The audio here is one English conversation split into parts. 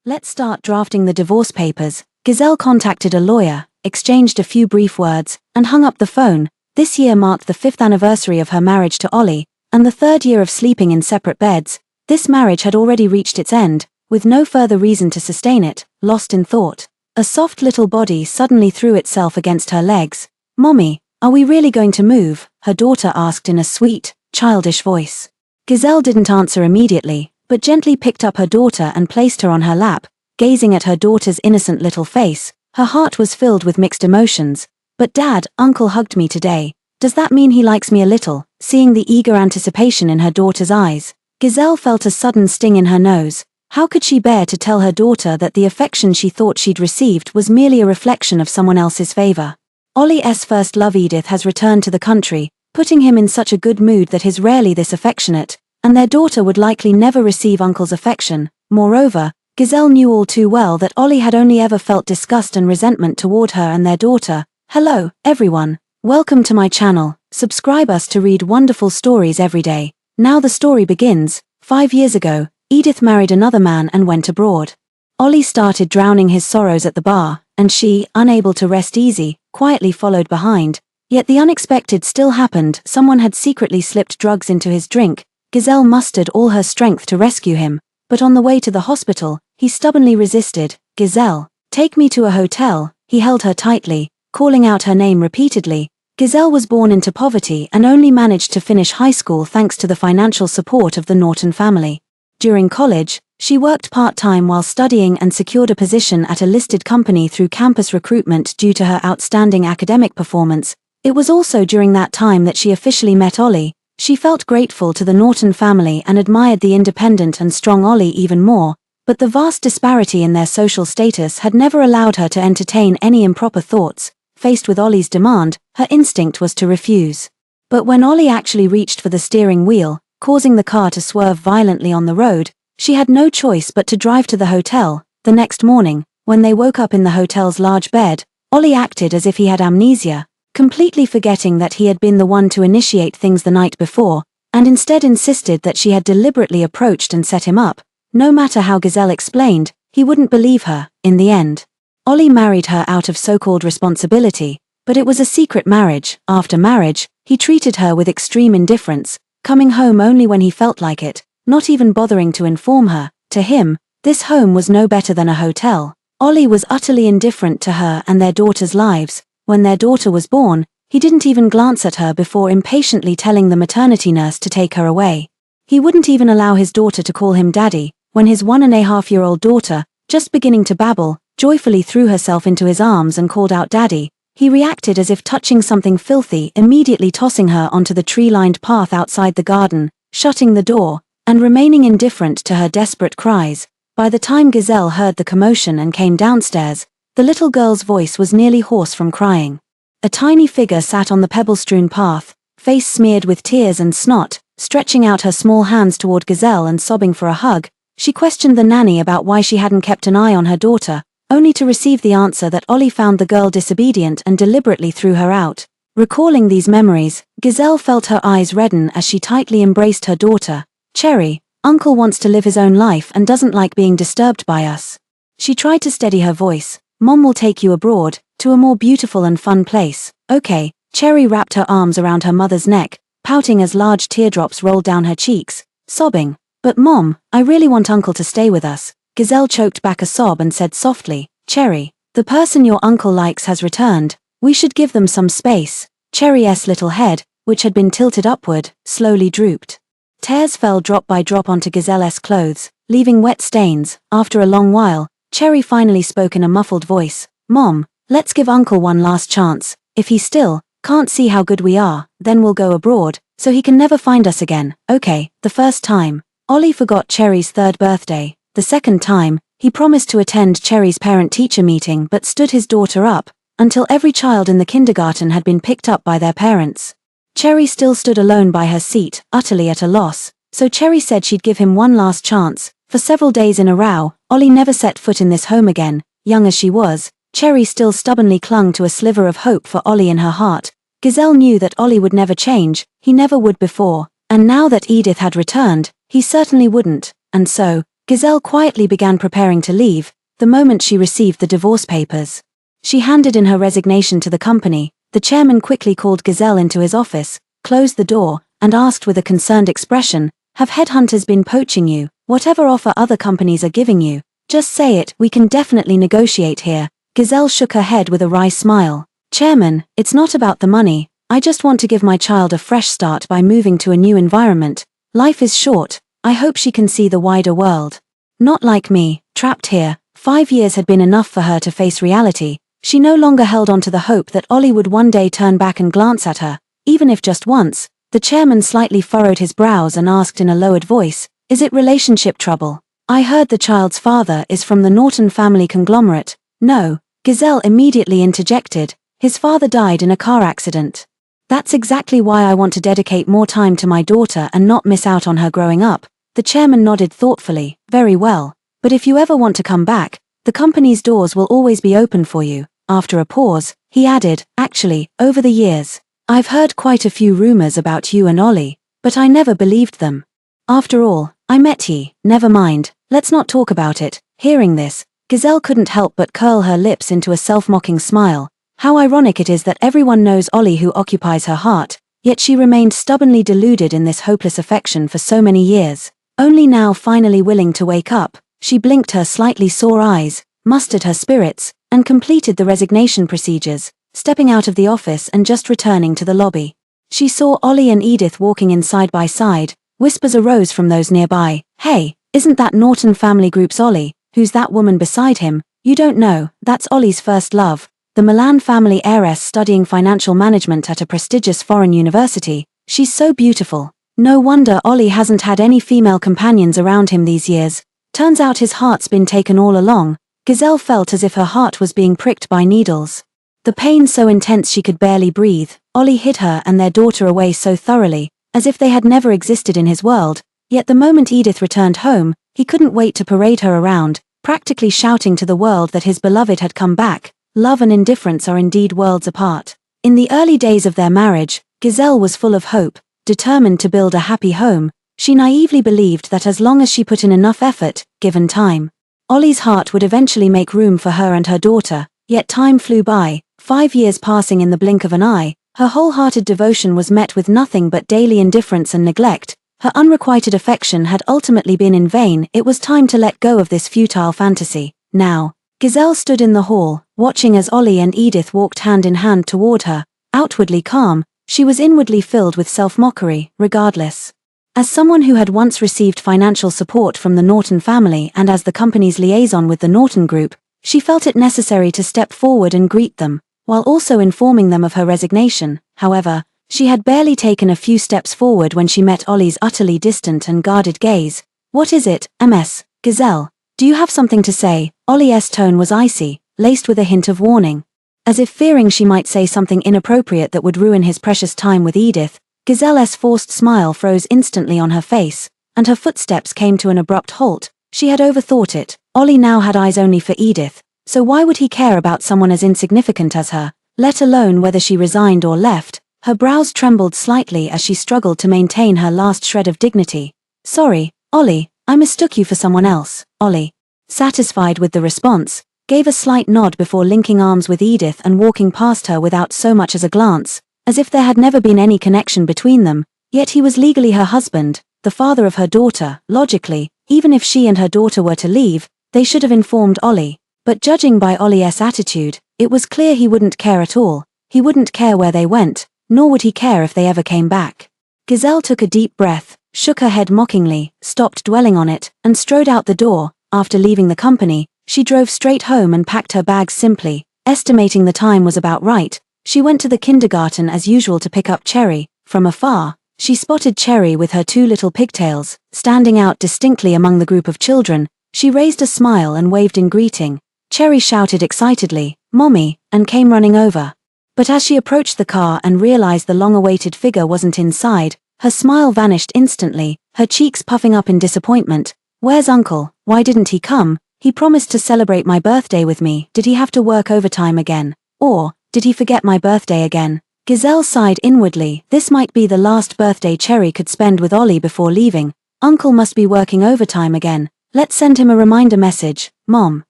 Let's start drafting the divorce papers. Giselle contacted a lawyer, exchanged a few brief words, and hung up the phone. This year marked the 5th anniversary of her marriage to Ollie, and the 3rd year of sleeping in separate beds. This marriage had already reached its end, with no further reason to sustain it, lost in thought. A soft little body suddenly threw itself against her legs. "Mommy, are we really going to move?" her daughter asked in a sweet, childish voice. Giselle didn't answer immediately, but gently picked up her daughter and placed her on her lap. Gazing at her daughter's innocent little face, her heart was filled with mixed emotions. "But Dad, Uncle hugged me today. Does that mean he likes me a little?" Seeing the eager anticipation in her daughter's eyes, Giselle felt a sudden sting in her nose. How could she bear to tell her daughter that the affection she thought she'd received was merely a reflection of someone else's favor? Ollie's first love Edith has returned to the country, putting him in such a good mood that he's rarely this affectionate, and their daughter would likely never receive Uncle's affection. Moreover, Giselle knew all too well that Ollie had only ever felt disgust and resentment toward her and their daughter. Hello, everyone. Welcome to my channel. Subscribe us to read wonderful stories every day. Now the story begins. 5 years ago, Edith married another man and went abroad. Ollie started drowning his sorrows at the bar, and she, unable to rest easy, quietly followed behind. Yet the unexpected still happened. Someone had secretly slipped drugs into his drink. Giselle mustered all her strength to rescue him, but on the way to the hospital, he stubbornly resisted. "Giselle, take me to a hotel." He held her tightly, calling out her name repeatedly. Giselle was born into poverty and only managed to finish high school thanks to the financial support of the Norton family. During college, she worked part-time while studying and secured a position at a listed company through campus recruitment due to her outstanding academic performance. It was also during that time that she officially met Ollie. She felt grateful to the Norton family and admired the independent and strong Ollie even more, but the vast disparity in their social status had never allowed her to entertain any improper thoughts. Faced with Ollie's demand, her instinct was to refuse. But when Ollie actually reached for the steering wheel, causing the car to swerve violently on the road, she had no choice but to drive to the hotel. The next morning, when they woke up in the hotel's large bed, Ollie acted as if he had amnesia, completely forgetting that he had been the one to initiate things the night before, and instead insisted that she had deliberately approached and set him up. No matter how Giselle explained, he wouldn't believe her. In the end, Ollie married her out of so-called responsibility, but it was a secret marriage. After marriage, he treated her with extreme indifference, coming home only when he felt like it, not even bothering to inform her. To him, this home was no better than a hotel. Ollie was utterly indifferent to her and their daughter's lives. When their daughter was born, he didn't even glance at her before impatiently telling the maternity nurse to take her away. He wouldn't even allow his daughter to call him daddy. When his 1.5-year-old daughter, just beginning to babble, joyfully threw herself into his arms and called out daddy, he reacted as if touching something filthy, immediately tossing her onto the tree-lined path outside the garden, shutting the door, and remaining indifferent to her desperate cries. By the time Giselle heard the commotion and came downstairs, the little girl's voice was nearly hoarse from crying. A tiny figure sat on the pebble-strewn path, face smeared with tears and snot, stretching out her small hands toward Giselle and sobbing for a hug. She questioned the nanny about why she hadn't kept an eye on her daughter, only to receive the answer that Ollie found the girl disobedient and deliberately threw her out. Recalling these memories, Giselle felt her eyes redden as she tightly embraced her daughter. "Cherry, Uncle wants to live his own life and doesn't like being disturbed by us." She tried to steady her voice. "Mom will take you abroad, to a more beautiful and fun place." "Okay." Cherry wrapped her arms around her mother's neck, pouting as large teardrops rolled down her cheeks, sobbing. "But Mom, I really want Uncle to stay with us." Giselle choked back a sob and said softly, "Cherry, the person your uncle likes has returned. We should give them some space." Cherry's little head, which had been tilted upward, slowly drooped. Tears fell drop by drop onto Giselle's clothes, leaving wet stains. After a long while, Cherry finally spoke in a muffled voice. "Mom, let's give Uncle one last chance. If he still can't see how good we are, then we'll go abroad, so he can never find us again." "Okay." The first time, Ollie forgot Cherry's 3rd birthday. The second time, he promised to attend Cherry's parent-teacher meeting but stood his daughter up, until every child in the kindergarten had been picked up by their parents. Cherry still stood alone by her seat, utterly at a loss, so Cherry said she'd give him one last chance. For several days in a row, Ollie never set foot in this home again. Young as she was, Cherry still stubbornly clung to a sliver of hope for Ollie in her heart. Giselle knew that Ollie would never change, he never would before, and now that Edith had returned, he certainly wouldn't, and so, Giselle quietly began preparing to leave, the moment she received the divorce papers. She handed in her resignation to the company. The chairman quickly called Giselle into his office, closed the door, and asked with a concerned expression, "Have headhunters been poaching you? Whatever offer other companies are giving you, just say it, we can definitely negotiate here." Giselle shook her head with a wry smile. "Chairman, it's not about the money, I just want to give my child a fresh start by moving to a new environment. Life is short, I hope she can see the wider world. Not like me, trapped here." 5 years had been enough for her to face reality. She no longer held on to the hope that Ollie would one day turn back and glance at her, even if just once. The chairman slightly furrowed his brows and asked in a lowered voice, "Is it relationship trouble? I heard the child's father is from the Norton family conglomerate." "No," Giselle immediately interjected, "his father died in a car accident. That's exactly why I want to dedicate more time to my daughter and not miss out on her growing up." The chairman nodded thoughtfully. "Very well. But if you ever want to come back, the company's doors will always be open for you." After a pause, he added, "Actually, over the years, I've heard quite a few rumors about you and Ollie, but I never believed them. After all, I met he." "Never mind, let's not talk about it." Hearing this, Giselle couldn't help but curl her lips into a self-mocking smile. How ironic it is that everyone knows Ollie who occupies her heart, yet she remained stubbornly deluded in this hopeless affection for so many years. Only now finally willing to wake up, she blinked her slightly sore eyes, mustered her spirits, and completed the resignation procedures, stepping out of the office and just returning to the lobby. She saw Ollie and Edith walking in side by side. Whispers arose from those nearby. "Hey, isn't that Norton Family Group's Ollie? Who's that woman beside him?" "You don't know, that's Ollie's first love, the Milan family heiress studying financial management at a prestigious foreign university. She's so beautiful. No wonder Ollie hasn't had any female companions around him these years. Turns out his heart's been taken all along." Giselle felt as if her heart was being pricked by needles. The pain so intense she could barely breathe. Ollie hid her and their daughter away so thoroughly, as if they had never existed in his world, yet the moment Edith returned home, he couldn't wait to parade her around, practically shouting to the world that his beloved had come back. Love and indifference are indeed worlds apart. In the early days of their marriage, Giselle was full of hope, determined to build a happy home. She naively believed that as long as she put in enough effort, given time, Ollie's heart would eventually make room for her and her daughter. Yet time flew by, 5 years passing in the blink of an eye. Her wholehearted devotion was met with nothing but daily indifference and neglect. Her unrequited affection had ultimately been in vain. It was time to let go of this futile fantasy. Now, Giselle stood in the hall, watching as Ollie and Edith walked hand in hand toward her. Outwardly calm, she was inwardly filled with self-mockery. Regardless, as someone who had once received financial support from the Norton family and as the company's liaison with the Norton Group, she felt it necessary to step forward and greet them, while also informing them of her resignation. However, she had barely taken a few steps forward when she met Ollie's utterly distant and guarded gaze. "What is it, Ms. Giselle? Do you have something to say?" Ollie's tone was icy, laced with a hint of warning. As if fearing she might say something inappropriate that would ruin his precious time with Edith, Giselle's forced smile froze instantly on her face, and her footsteps came to an abrupt halt. She had overthought it. Ollie now had eyes only for Edith, so why would he care about someone as insignificant as her, let alone whether she resigned or left? Her brows trembled slightly as she struggled to maintain her last shred of dignity. "Sorry, Ollie, I mistook you for someone else." Ollie, satisfied with the response, gave a slight nod before linking arms with Edith and walking past her without so much as a glance, as if there had never been any connection between them. Yet he was legally her husband, the father of her daughter. Logically, even if she and her daughter were to leave, they should have informed Ollie. But judging by Ollie's attitude, it was clear he wouldn't care at all. He wouldn't care where they went, nor would he care if they ever came back. Giselle took a deep breath, shook her head mockingly, stopped dwelling on it, and strode out the door. After leaving the company, she drove straight home and packed her bags simply. Estimating the time was about right, she went to the kindergarten as usual to pick up Cherry. From afar, she spotted Cherry with her 2 little pigtails, standing out distinctly among the group of children. She raised a smile and waved in greeting. Cherry shouted excitedly, "Mommy," and came running over. But as she approached the car and realized the long-awaited figure wasn't inside, her smile vanished instantly, her cheeks puffing up in disappointment. "Where's Uncle? Why didn't he come? He promised to celebrate my birthday with me. Did he have to work overtime again? Or did he forget my birthday again?" Giselle sighed inwardly. This might be the last birthday Cherry could spend with Ollie before leaving. Uncle must be working overtime again. Let's send him a reminder message, Mom.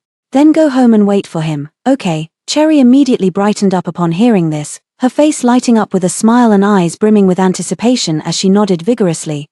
Then go home and wait for him, okay? Cherry immediately brightened up upon hearing this, her face lighting up with a smile and eyes brimming with anticipation as she nodded vigorously.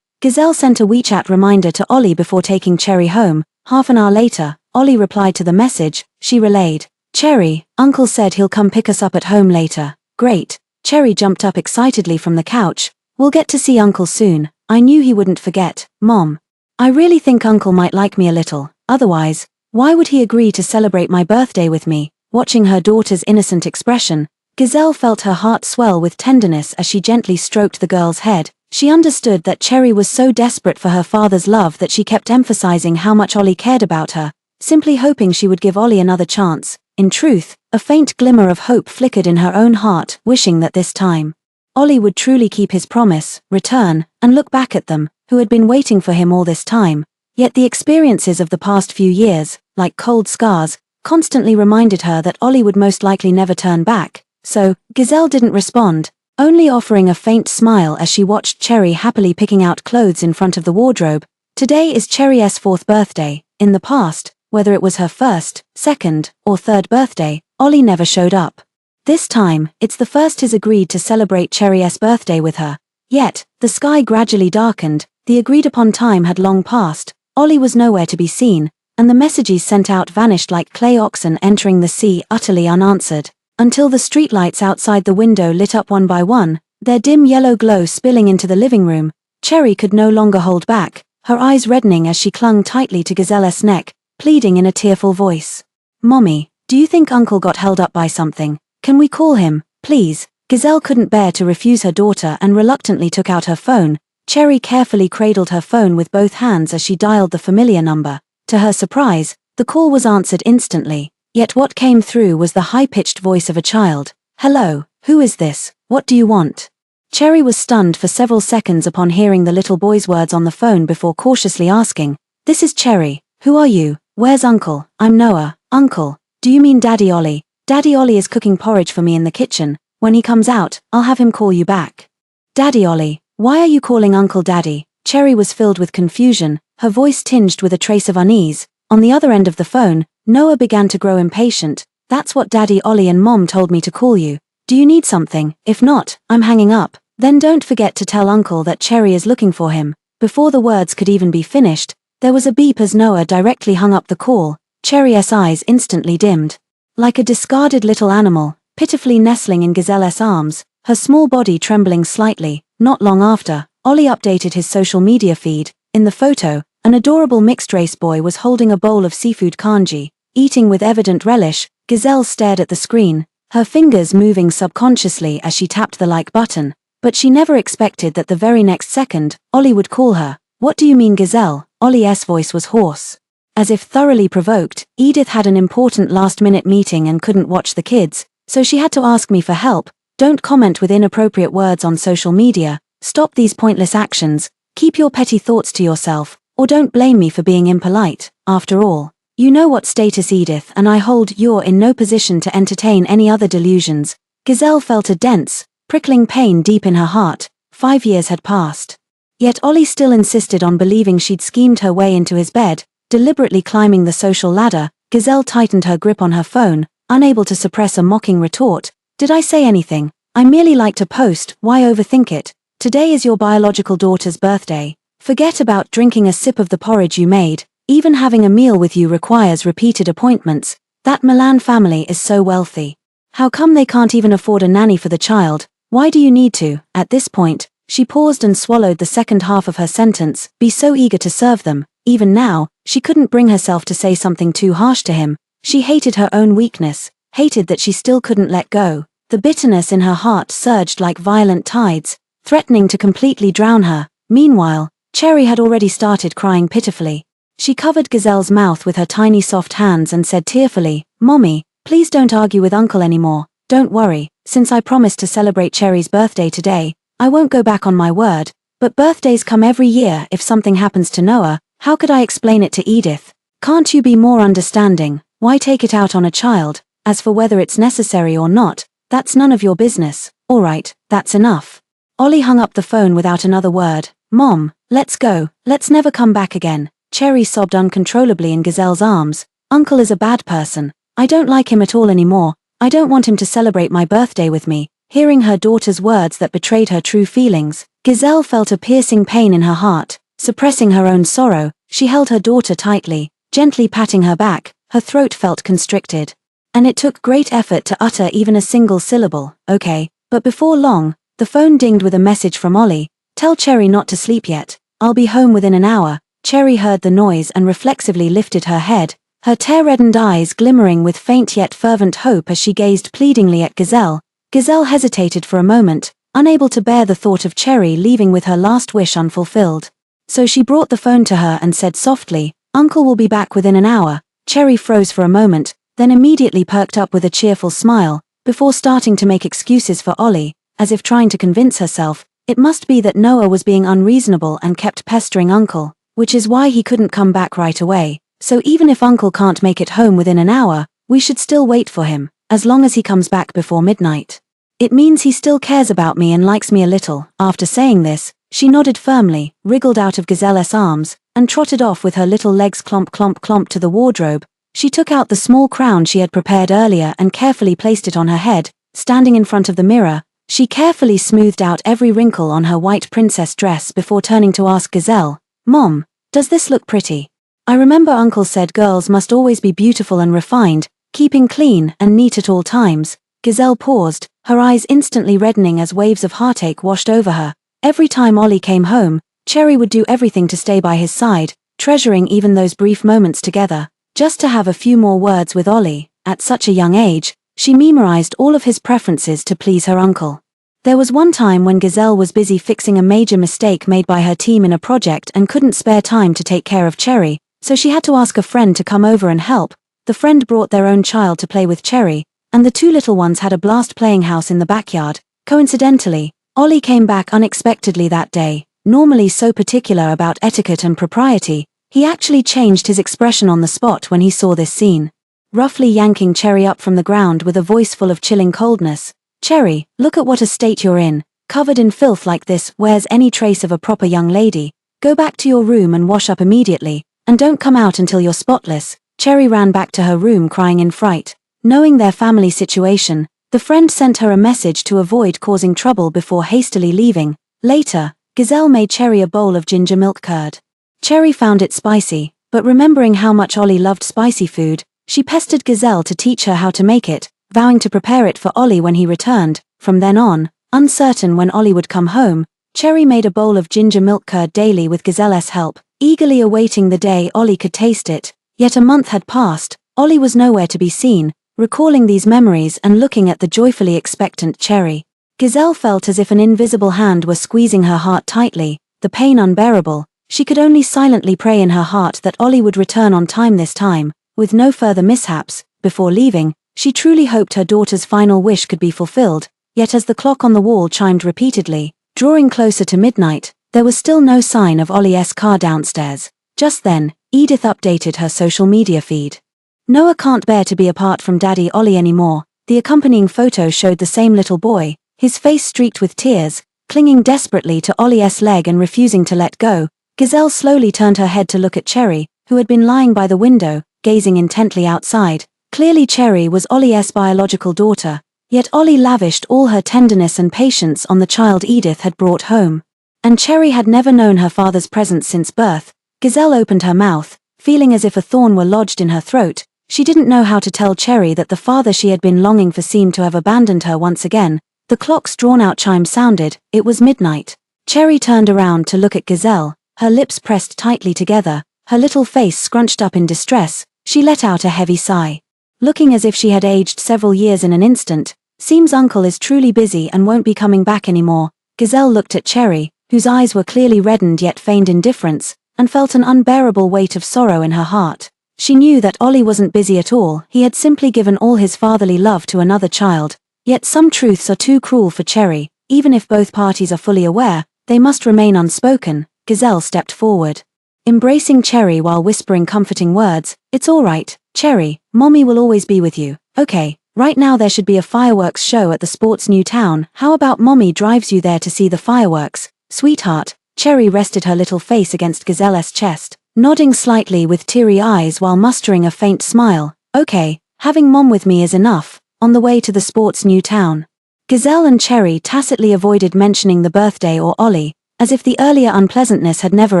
Gazelle sent a WeChat reminder to Ollie before taking Cherry home. Half an hour later, Ollie replied to the message. She relayed, "Cherry, Uncle said he'll come pick us up at home later." Great. Cherry jumped up excitedly from the couch. "We'll get to see Uncle soon. I knew he wouldn't forget, Mom. I really think Uncle might like me a little, otherwise, why would he agree to celebrate my birthday with me?" Watching her daughter's innocent expression, Gazelle felt her heart swell with tenderness as she gently stroked the girl's head. She understood that Cherry was so desperate for her father's love that she kept emphasizing how much Ollie cared about her, simply hoping she would give Ollie another chance. In truth, a faint glimmer of hope flickered in her own heart, wishing that this time Ollie would truly keep his promise, return, and look back at them, who had been waiting for him all this time. Yet the experiences of the past few years, like cold scars, constantly reminded her that Ollie would most likely never turn back. So, Gazelle didn't respond, only offering a faint smile as she watched Cherry happily picking out clothes in front of the wardrobe. Today is Cherry's 4th birthday. In the past, whether it was her 1st, 2nd, or 3rd birthday, Ollie never showed up. This time, it's the first he's agreed to celebrate Cherry's birthday with her. Yet, the sky gradually darkened, the agreed-upon time had long passed, Ollie was nowhere to be seen, and the messages sent out vanished like clay oxen entering the sea, utterly unanswered. Until the streetlights outside the window lit up one by one, their dim yellow glow spilling into the living room. Cherry could no longer hold back, her eyes reddening as she clung tightly to Gazelle's neck, pleading in a tearful voice. "Mommy, do you think Uncle got held up by something? Can we call him, please?" Gazelle couldn't bear to refuse her daughter and reluctantly took out her phone. Cherry carefully cradled her phone with both hands as she dialed the familiar number. To her surprise, the call was answered instantly. Yet what came through was the high-pitched voice of a child. "Hello, who is this? What do you want?" Cherry was stunned for several seconds upon hearing the little boy's words on the phone before cautiously asking, "This is Cherry. Who are you? Where's Uncle?" "I'm Noah." "Uncle? Do you mean Daddy Ollie?" "Daddy Ollie is cooking porridge for me in the kitchen. When he comes out, I'll have him call you back." "Daddy Ollie? Why are you calling Uncle Daddy?" Cherry was filled with confusion, her voice tinged with a trace of unease. On the other end of the phone, Noah began to grow impatient. "That's what Daddy Ollie and Mom told me to call you. Do you need something? If not, I'm hanging up. Then don't forget to tell Uncle that Cherry is looking for him." Before the words could even be finished, there was a beep as Noah directly hung up the call. Cherry's eyes instantly dimmed. Like a discarded little animal, pitifully nestling in Gazelle's arms, her small body trembling slightly. Not long after, Ollie updated his social media feed. In the photo, an adorable mixed-race boy was holding a bowl of seafood congee. Eating with evident relish, Gazelle stared at the screen, her fingers moving subconsciously as she tapped the like button. But she never expected that the very next second, Ollie would call her. "What do you mean, Gazelle?" Ollie's voice was hoarse. As if thoroughly provoked, "Edith had an important last-minute meeting and couldn't watch the kids, so she had to ask me for help. Don't comment with inappropriate words on social media. Stop these pointless actions. Keep your petty thoughts to yourself, or don't blame me for being impolite. After all, you know what status Edith and I hold. You're in no position to entertain any other delusions." Gazelle felt a dense, prickling pain deep in her heart. 5 years had passed. Yet Ollie still insisted on believing she'd schemed her way into his bed, deliberately climbing the social ladder. Gazelle tightened her grip on her phone, unable to suppress a mocking retort. "Did I say anything? I merely like to post, why overthink it? Today is your biological daughter's birthday. Forget about drinking a sip of the porridge you made. Even having a meal with you requires repeated appointments. That Milan family is so wealthy. How come they can't even afford a nanny for the child? Why do you need to?" At this point, she paused and swallowed the second half of her sentence, "be so eager to serve them." Even now, she couldn't bring herself to say something too harsh to him. She hated her own weakness, hated that she still couldn't let go. The bitterness in her heart surged like violent tides, threatening to completely drown her. Meanwhile, Cherry had already started crying pitifully. She covered Gazelle's mouth with her tiny soft hands and said tearfully, "Mommy, please don't argue with Uncle anymore. Don't worry, since I promised to celebrate Cherry's birthday today, I won't go back on my word. But birthdays come every year. If something happens to Noah, how could I explain it to Edith? Can't you be more understanding? Why take it out on a child? As for whether it's necessary or not, that's none of your business. Alright, that's enough." Ollie hung up the phone without another word. "Mom, let's go. Let's never come back again." Cherry sobbed uncontrollably in Gazelle's arms. Uncle is a bad person. I don't like him at all anymore. I don't want him to celebrate my birthday with me. Hearing her daughter's words that betrayed her true feelings, Gazelle felt a piercing pain in her heart. Suppressing her own sorrow, she held her daughter tightly, gently patting her back. Her throat felt constricted, and it took great effort to utter even a single syllable. Okay. But before long, the phone dinged with a message from Ollie. Tell Cherry not to sleep yet. I'll be home within an hour. Cherry heard the noise and reflexively lifted her head, her tear-reddened eyes glimmering with faint yet fervent hope as she gazed pleadingly at Gazelle. Gazelle hesitated for a moment, unable to bear the thought of Cherry leaving with her last wish unfulfilled. So she brought the phone to her and said softly, "Uncle will be back within an hour." Cherry froze for a moment, then immediately perked up with a cheerful smile, before starting to make excuses for Ollie, as if trying to convince herself, it must be that Noah was being unreasonable and kept pestering Uncle, which is why he couldn't come back right away. So even if Uncle can't make it home within an hour, we should still wait for him, as long as he comes back before midnight. It means he still cares about me and likes me a little. After saying this, she nodded firmly, wriggled out of Gazelle's arms, and trotted off with her little legs clomp clomp clomp to the wardrobe. She took out the small crown she had prepared earlier and carefully placed it on her head. Standing in front of the mirror, she carefully smoothed out every wrinkle on her white princess dress before turning to ask Gazelle, "Mom, does this look pretty? I remember Uncle said girls must always be beautiful and refined, keeping clean and neat at all times." Gazelle paused, her eyes instantly reddening as waves of heartache washed over her. Every time Ollie came home, Cherry would do everything to stay by his side, treasuring even those brief moments together, just to have a few more words with Ollie. At such a young age, she memorized all of his preferences to please her uncle. There was one time when Gazelle was busy fixing a major mistake made by her team in a project and couldn't spare time to take care of Cherry, so she had to ask a friend to come over and help. The friend brought their own child to play with Cherry, and the two little ones had a blast playing house in the backyard. Coincidentally, Ollie came back unexpectedly that day. Normally so particular about etiquette and propriety, he actually changed his expression on the spot when he saw this scene. Roughly yanking Cherry up from the ground with a voice full of chilling coldness, "Cherry, look at what a state you're in. Covered in filth like this, where's any trace of a proper young lady? Go back to your room and wash up immediately, and don't come out until you're spotless." Cherry ran back to her room crying in fright. Knowing their family situation, the friend sent her a message to avoid causing trouble before hastily leaving. Later, Gazelle made Cherry a bowl of ginger milk curd. Cherry found it spicy, but remembering how much Ollie loved spicy food, she pestered Gazelle to teach her how to make it, vowing to prepare it for Ollie when he returned. From then on, uncertain when Ollie would come home, Cherry made a bowl of ginger milk curd daily with Gazelle's help, eagerly awaiting the day Ollie could taste it. Yet a month had passed, Ollie was nowhere to be seen. Recalling these memories and looking at the joyfully expectant Cherry, Gazelle felt as if an invisible hand were squeezing her heart tightly, the pain unbearable. She could only silently pray in her heart that Ollie would return on time this time, with no further mishaps. Before leaving, she truly hoped her daughter's final wish could be fulfilled. Yet as the clock on the wall chimed repeatedly, drawing closer to midnight, there was still no sign of Ollie's car downstairs. Just then, Edith updated her social media feed. "Noah can't bear to be apart from Daddy Ollie anymore." The accompanying photo showed the same little boy, his face streaked with tears, clinging desperately to Ollie's leg and refusing to let go. Gazelle slowly turned her head to look at Cherry, who had been lying by the window, gazing intently outside. Clearly Cherry was Ollie's biological daughter, yet Ollie lavished all her tenderness and patience on the child Edith had brought home. And Cherry had never known her father's presence since birth. Gazelle opened her mouth, feeling as if a thorn were lodged in her throat. She didn't know how to tell Cherry that the father she had been longing for seemed to have abandoned her once again. The clock's drawn-out chime sounded. It was midnight. Cherry turned around to look at Gazelle, her lips pressed tightly together, her little face scrunched up in distress. She let out a heavy sigh. Looking as if she had aged several years in an instant, "Seems Uncle is truly busy and won't be coming back anymore." Gazelle looked at Cherry, whose eyes were clearly reddened yet feigned indifference, and felt an unbearable weight of sorrow in her heart. She knew that Ollie wasn't busy at all, he had simply given all his fatherly love to another child. Yet some truths are too cruel for Cherry. Even if both parties are fully aware, they must remain unspoken. Gazelle stepped forward, embracing Cherry while whispering comforting words. "It's all right, Cherry, Mommy will always be with you. Okay, right now there should be a fireworks show at the sports new town. How about Mommy drives you there to see the fireworks?" "Sweetheart." Cherry rested her little face against Gazelle's chest. nodding slightly with teary eyes while mustering a faint smile. Okay, having Mom with me is enough, on the way to the sport's new town. Gazelle and Cherry tacitly avoided mentioning the birthday or Ollie, as if the earlier unpleasantness had never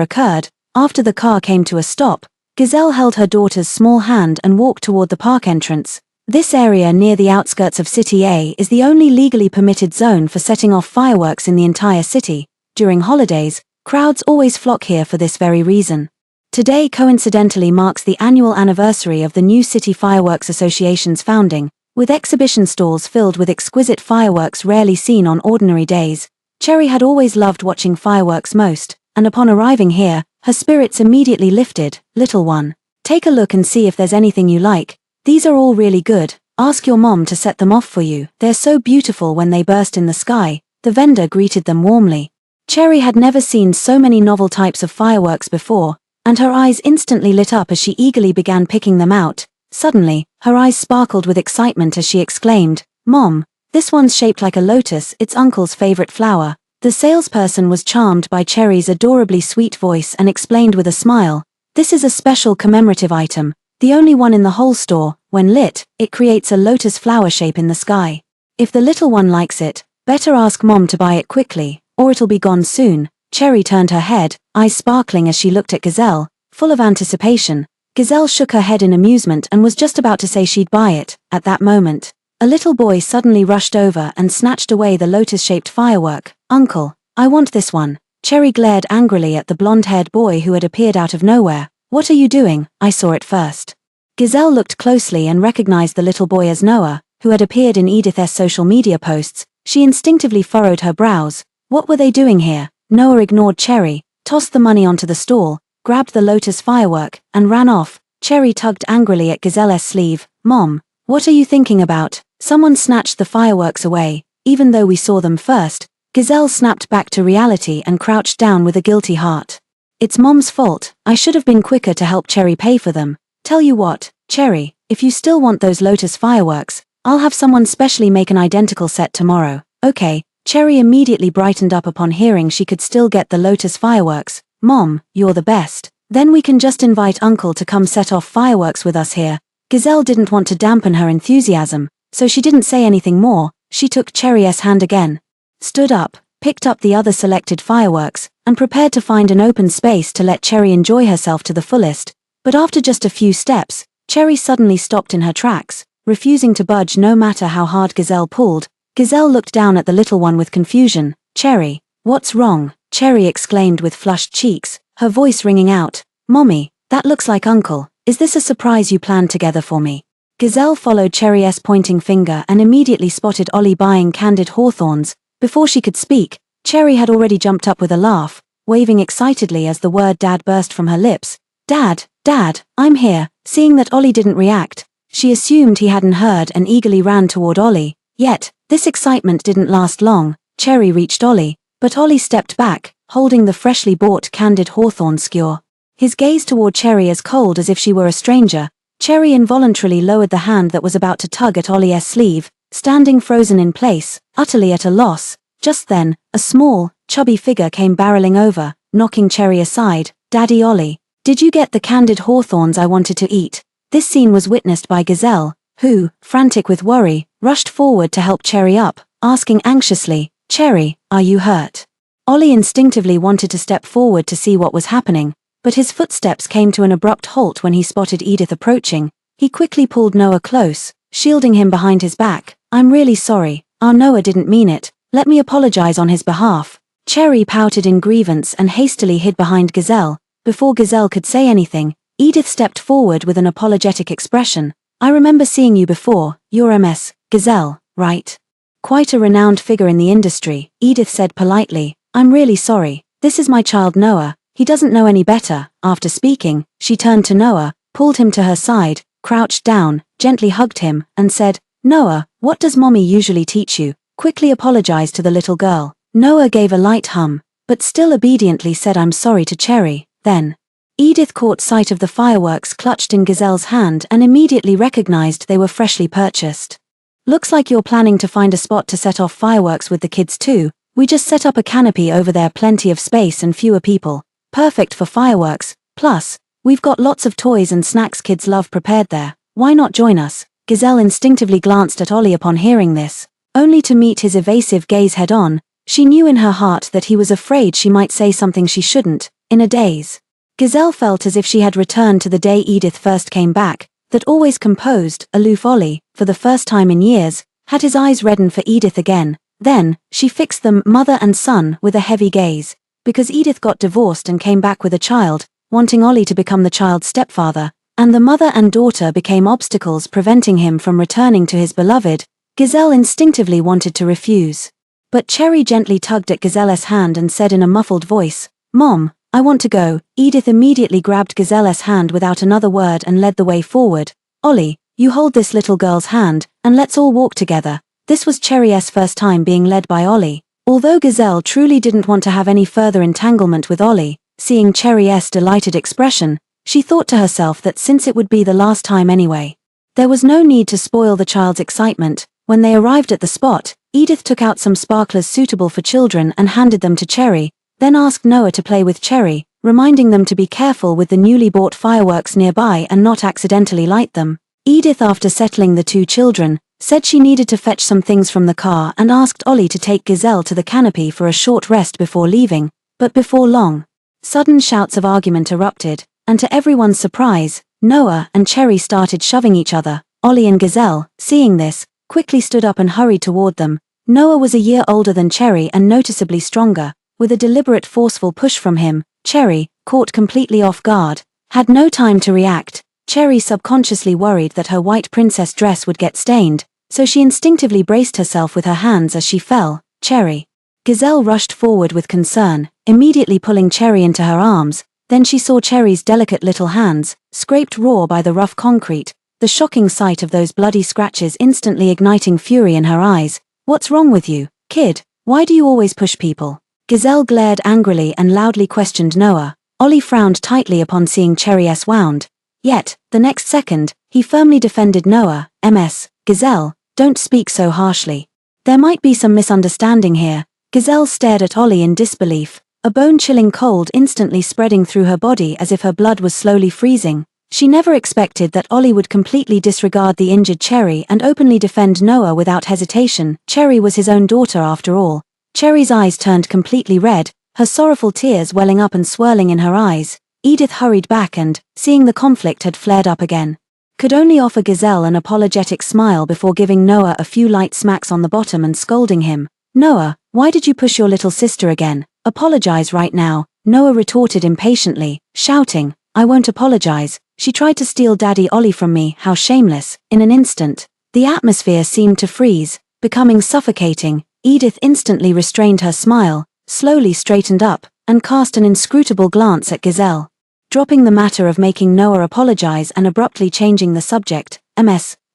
occurred. After the car came to a stop, Gazelle held her daughter's small hand and walked toward the park entrance. This area near the outskirts of City A is the only legally permitted zone for setting off fireworks in the entire city. During holidays, crowds always flock here for this very reason. Today coincidentally marks the annual anniversary of the new City Fireworks Association's founding, with exhibition stalls filled with exquisite fireworks rarely seen on ordinary days. Cherry had always loved watching fireworks most, and upon arriving here, her spirits immediately lifted. Little one, take a look and see if there's anything you like. These are all really good. Ask your mom to set them off for you. They're so beautiful when they burst in the sky. The vendor greeted them warmly. Cherry had never seen so many novel types of fireworks before, and her eyes instantly lit up as she eagerly began picking them out. Suddenly, her eyes sparkled with excitement as she exclaimed, "Mom, this one's shaped like a lotus, it's Uncle's favorite flower." The salesperson was charmed by Cherry's adorably sweet voice and explained with a smile, "This is a special commemorative item, the only one in the whole store. When lit, it creates a lotus flower shape in the sky. If the little one likes it, better ask Mom to buy it quickly, or it'll be gone soon." Cherry turned her head, eyes sparkling as she looked at Gazelle, full of anticipation. Gazelle shook her head in amusement and was just about to say she'd buy it. At that moment, a little boy suddenly rushed over and snatched away the lotus-shaped firework. "Uncle, I want this one." Cherry glared angrily at the blonde-haired boy who had appeared out of nowhere. "What are you doing? I saw it first." Gazelle looked closely and recognized the little boy as Noah, who had appeared in Edith's social media posts. She instinctively furrowed her brows. What were they doing here? Noah ignored Cherry, tossed the money onto the stall, grabbed the lotus firework, and ran off. Cherry tugged angrily at Gazelle's sleeve. "Mom, what are you thinking about? Someone snatched the fireworks away." Even though we saw them first, Gazelle snapped back to reality and crouched down with a guilty heart. "It's Mom's fault. I should have been quicker to help Cherry pay for them. Tell you what, Cherry, if you still want those lotus fireworks, I'll have someone specially make an identical set tomorrow." "Okay." Cherry immediately brightened up upon hearing she could still get the lotus fireworks. "Mom, you're the best. Then we can just invite Uncle to come set off fireworks with us here." Gazelle didn't want to dampen her enthusiasm, so she didn't say anything more. She took Cherry's hand again, stood up, picked up the other selected fireworks, and prepared to find an open space to let Cherry enjoy herself to the fullest. But after just a few steps, Cherry suddenly stopped in her tracks, refusing to budge no matter how hard Gazelle pulled. Gazelle looked down at the little one with confusion. "Cherry, what's wrong?" Cherry exclaimed with flushed cheeks, her voice ringing out. "Mommy, that looks like Uncle. Is this a surprise you planned together for me?" Gazelle followed Cherry's pointing finger and immediately spotted Ollie buying candied hawthorns. Before she could speak, Cherry had already jumped up with a laugh, waving excitedly as the word Dad burst from her lips. "Dad, Dad, I'm here." Seeing that Ollie didn't react, she assumed he hadn't heard and eagerly ran toward Ollie. Yet, this excitement didn't last long. Cherry reached Ollie, but Ollie stepped back, holding the freshly bought candied hawthorn skewer. His gaze toward Cherry as cold as if she were a stranger. Cherry involuntarily lowered the hand that was about to tug at Ollie's sleeve, standing frozen in place, utterly at a loss. Just then, a small, chubby figure came barreling over, knocking Cherry aside. "Daddy Ollie, did you get the candied hawthorns I wanted to eat?" This scene was witnessed by Gazelle, who, frantic with worry, rushed forward to help Cherry up, asking anxiously, "Cherry, are you hurt?" Ollie instinctively wanted to step forward to see what was happening, but his footsteps came to an abrupt halt when he spotted Edith approaching. He quickly pulled Noah close, shielding him behind his back. "I'm really sorry. Our Noah didn't mean it. Let me apologize on his behalf." Cherry pouted in grievance and hastily hid behind Gazelle. Before Gazelle could say anything, Edith stepped forward with an apologetic expression. "I remember seeing you before. You're Ms. Gazelle, right?" "Quite a renowned figure in the industry," Edith said politely. "I'm really sorry. This is my child Noah. He doesn't know any better." After speaking, she turned to Noah, pulled him to her side, crouched down, gently hugged him, and said, "Noah, what does Mommy usually teach you?" Quickly apologized to the little girl. Noah gave a light hum, but still obediently said "I'm sorry" to Cherry. Then, Edith caught sight of the fireworks clutched in Gazelle's hand and immediately recognized they were freshly purchased. "Looks like you're planning to find a spot to set off fireworks with the kids too. We just set up a canopy over there, plenty of space and fewer people. Perfect for fireworks. Plus, we've got lots of toys and snacks kids love prepared there. Why not join us? Giselle instinctively glanced at Ollie upon hearing this, only to meet his evasive gaze head-on. She knew in her heart that he was afraid she might say something she shouldn't. In a daze, Giselle felt as if she had returned to the day Edith first came back. That always composed, aloof Ollie, for the first time in years, had his eyes redden for Edith again. Then, she fixed them, mother and son, with a heavy gaze. Because Edith got divorced and came back with a child, wanting Ollie to become the child's stepfather, and the mother and daughter became obstacles preventing him from returning to his beloved, Giselle instinctively wanted to refuse. But Cherry gently tugged at Giselle's hand and said in a muffled voice, "Mom, I want to go." Edith immediately grabbed Giselle's hand without another word and led the way forward. "Ollie, you hold this little girl's hand, and let's all walk together." This was Cherry's first time being led by Ollie. Although Giselle truly didn't want to have any further entanglement with Ollie, seeing Cherry's delighted expression, she thought to herself that since it would be the last time anyway, there was no need to spoil the child's excitement. When they arrived at the spot, Edith took out some sparklers suitable for children and handed them to Cherry, then asked Noah to play with Cherry, reminding them to be careful with the newly bought fireworks nearby and not accidentally light them. Edith, after settling the two children, said she needed to fetch some things from the car and asked Ollie to take Giselle to the canopy for a short rest before leaving. But before long, sudden shouts of argument erupted, and to everyone's surprise, Noah and Cherry started shoving each other. Ollie and Giselle, seeing this, quickly stood up and hurried toward them. Noah was a year older than Cherry and noticeably stronger. With a deliberate forceful push from him, Cherry, caught completely off guard, had no time to react. Cherry subconsciously worried that her white princess dress would get stained, so she instinctively braced herself with her hands as she fell. "Cherry." Giselle rushed forward with concern, immediately pulling Cherry into her arms. Then she saw Cherry's delicate little hands, scraped raw by the rough concrete, the shocking sight of those bloody scratches instantly igniting fury in her eyes. "What's wrong with you, kid? Why do you always push people?" Giselle glared angrily and loudly questioned Noah. Ollie frowned tightly upon seeing Cherry's wound. Yet, the next second, he firmly defended Noah. Giselle, don't speak so harshly. There might be some misunderstanding here." Giselle stared at Ollie in disbelief, a bone-chilling cold instantly spreading through her body as if her blood was slowly freezing. She never expected that Ollie would completely disregard the injured Cherry and openly defend Noah without hesitation. Cherry was his own daughter after all. Cherry's eyes turned completely red, her sorrowful tears welling up and swirling in her eyes. Edith hurried back and, seeing the conflict had flared up again, could only offer Giselle an apologetic smile before giving Noah a few light smacks on the bottom and scolding him. "Noah, why did you push your little sister again? Apologize right now." Noah retorted impatiently, shouting, "I won't apologize. She tried to steal Daddy Ollie from me, how shameless." In an instant, the atmosphere seemed to freeze, becoming suffocating. Edith instantly restrained her smile, slowly straightened up, and cast an inscrutable glance at Giselle, dropping the matter of making Noah apologize and abruptly changing the subject.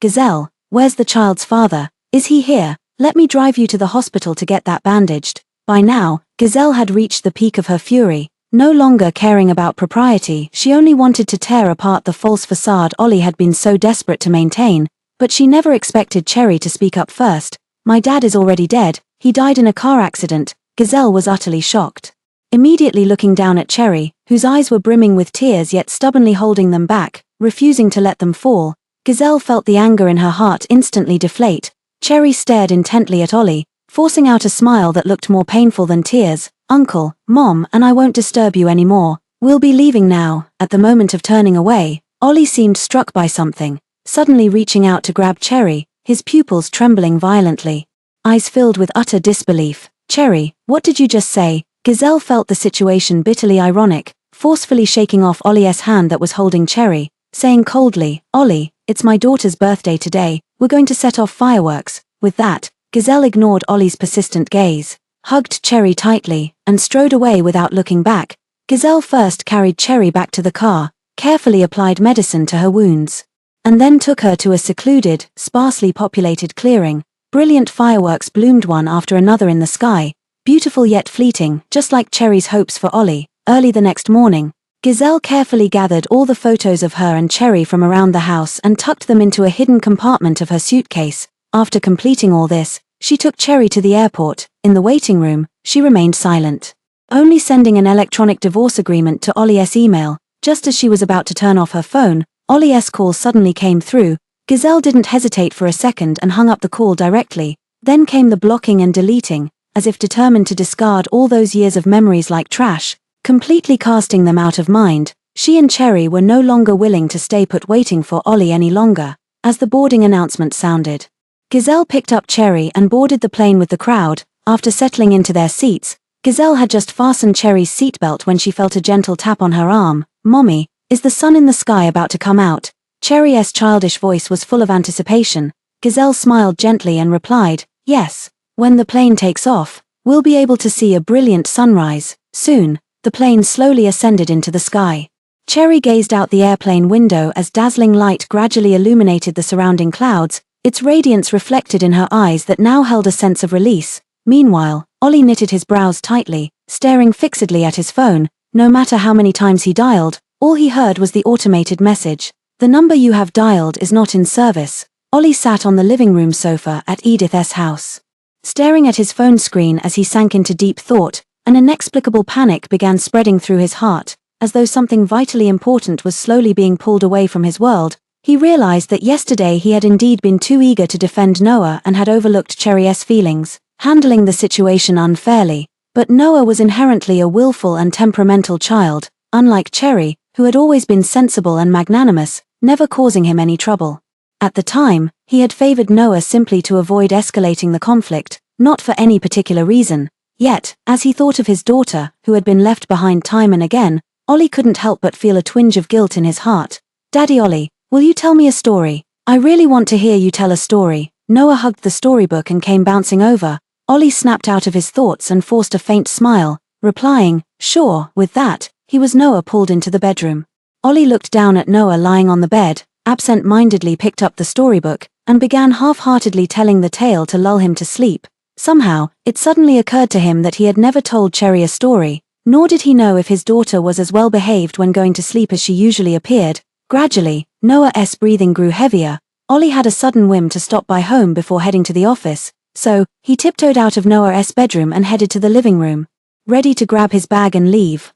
Giselle, where's the child's father? Is he here? Let me drive you to the hospital to get that bandaged." By now, Giselle had reached the peak of her fury. No longer caring about propriety, she only wanted to tear apart the false facade Ollie had been so desperate to maintain. But she never expected Cherry to speak up first. "My dad is already dead. He died in a car accident." Giselle was utterly shocked. Immediately looking down at Cherry, whose eyes were brimming with tears yet stubbornly holding them back, refusing to let them fall, Giselle felt the anger in her heart instantly deflate. Cherry stared intently at Ollie, forcing out a smile that looked more painful than tears. "Uncle, Mom, and I won't disturb you anymore. We'll be leaving now." At the moment of turning away, Ollie seemed struck by something, suddenly reaching out to grab Cherry, his pupils trembling violently, eyes filled with utter disbelief. "Cherry, what did you just say?" Giselle felt the situation bitterly ironic, forcefully shaking off Ollie's hand that was holding Cherry, saying coldly, "Ollie, it's my daughter's birthday today. We're going to set off fireworks." With that, Giselle ignored Ollie's persistent gaze, hugged Cherry tightly, and strode away without looking back. Giselle first carried Cherry back to the car, carefully applied medicine to her wounds, and then took her to a secluded, sparsely populated clearing. Brilliant fireworks bloomed one after another in the sky, beautiful yet fleeting, just like Cherry's hopes for Ollie. Early the next morning, Giselle carefully gathered all the photos of her and Cherry from around the house and tucked them into a hidden compartment of her suitcase. After completing all this, she took Cherry to the airport. In the waiting room, she remained silent, only sending an electronic divorce agreement to Ollie's email, Just as she was about to turn off her phone, Ollie's call suddenly came through. Gazelle didn't hesitate for a second and hung up the call directly. Then came the blocking and deleting, as if determined to discard all those years of memories like trash, completely casting them out of mind. She and Cherry were no longer willing to stay put waiting for Ollie any longer. As the boarding announcement sounded, Gazelle picked up Cherry and boarded the plane with the crowd. After settling into their seats, Gazelle had just fastened Cherry's seatbelt when she felt a gentle tap on her arm. "Mommy, is the sun in the sky about to come out?" Cherry's childish voice was full of anticipation. Gazelle smiled gently and replied, "Yes. When the plane takes off, we'll be able to see a brilliant sunrise." Soon, the plane slowly ascended into the sky. Cherry gazed out the airplane window as dazzling light gradually illuminated the surrounding clouds, its radiance reflected in her eyes that now held a sense of release. Meanwhile, Ollie knitted his brows tightly, staring fixedly at his phone. No matter how many times he dialed, all he heard was the automated message. "The number you have dialed is not in service." Ollie sat on the living room sofa at Edith's house, staring at his phone screen as he sank into deep thought. An inexplicable panic began spreading through his heart. As though something vitally important was slowly being pulled away from his world, he realized that yesterday he had indeed been too eager to defend Noah and had overlooked Cherry's feelings, handling the situation unfairly. But Noah was inherently a willful and temperamental child, unlike Cherry, who had always been sensible and magnanimous, never causing him any trouble. At the time, he had favored Noah simply to avoid escalating the conflict, not for any particular reason. Yet, as he thought of his daughter, who had been left behind time and again, Ollie couldn't help but feel a twinge of guilt in his heart. "Daddy Ollie, will you tell me a story? I really want to hear you tell a story." Noah hugged the storybook and came bouncing over. Ollie snapped out of his thoughts and forced a faint smile, replying, "Sure." With that, Noah pulled into the bedroom. Ollie looked down at Noah lying on the bed, absent-mindedly picked up the storybook, and began half-heartedly telling the tale to lull him to sleep. Somehow, it suddenly occurred to him that he had never told Cherry a story, nor did he know if his daughter was as well behaved when going to sleep as she usually appeared. Gradually, Noah's breathing grew heavier. Ollie had a sudden whim to stop by home before heading to the office, so he tiptoed out of Noah's bedroom and headed to the living room. Ready to grab his bag and leave,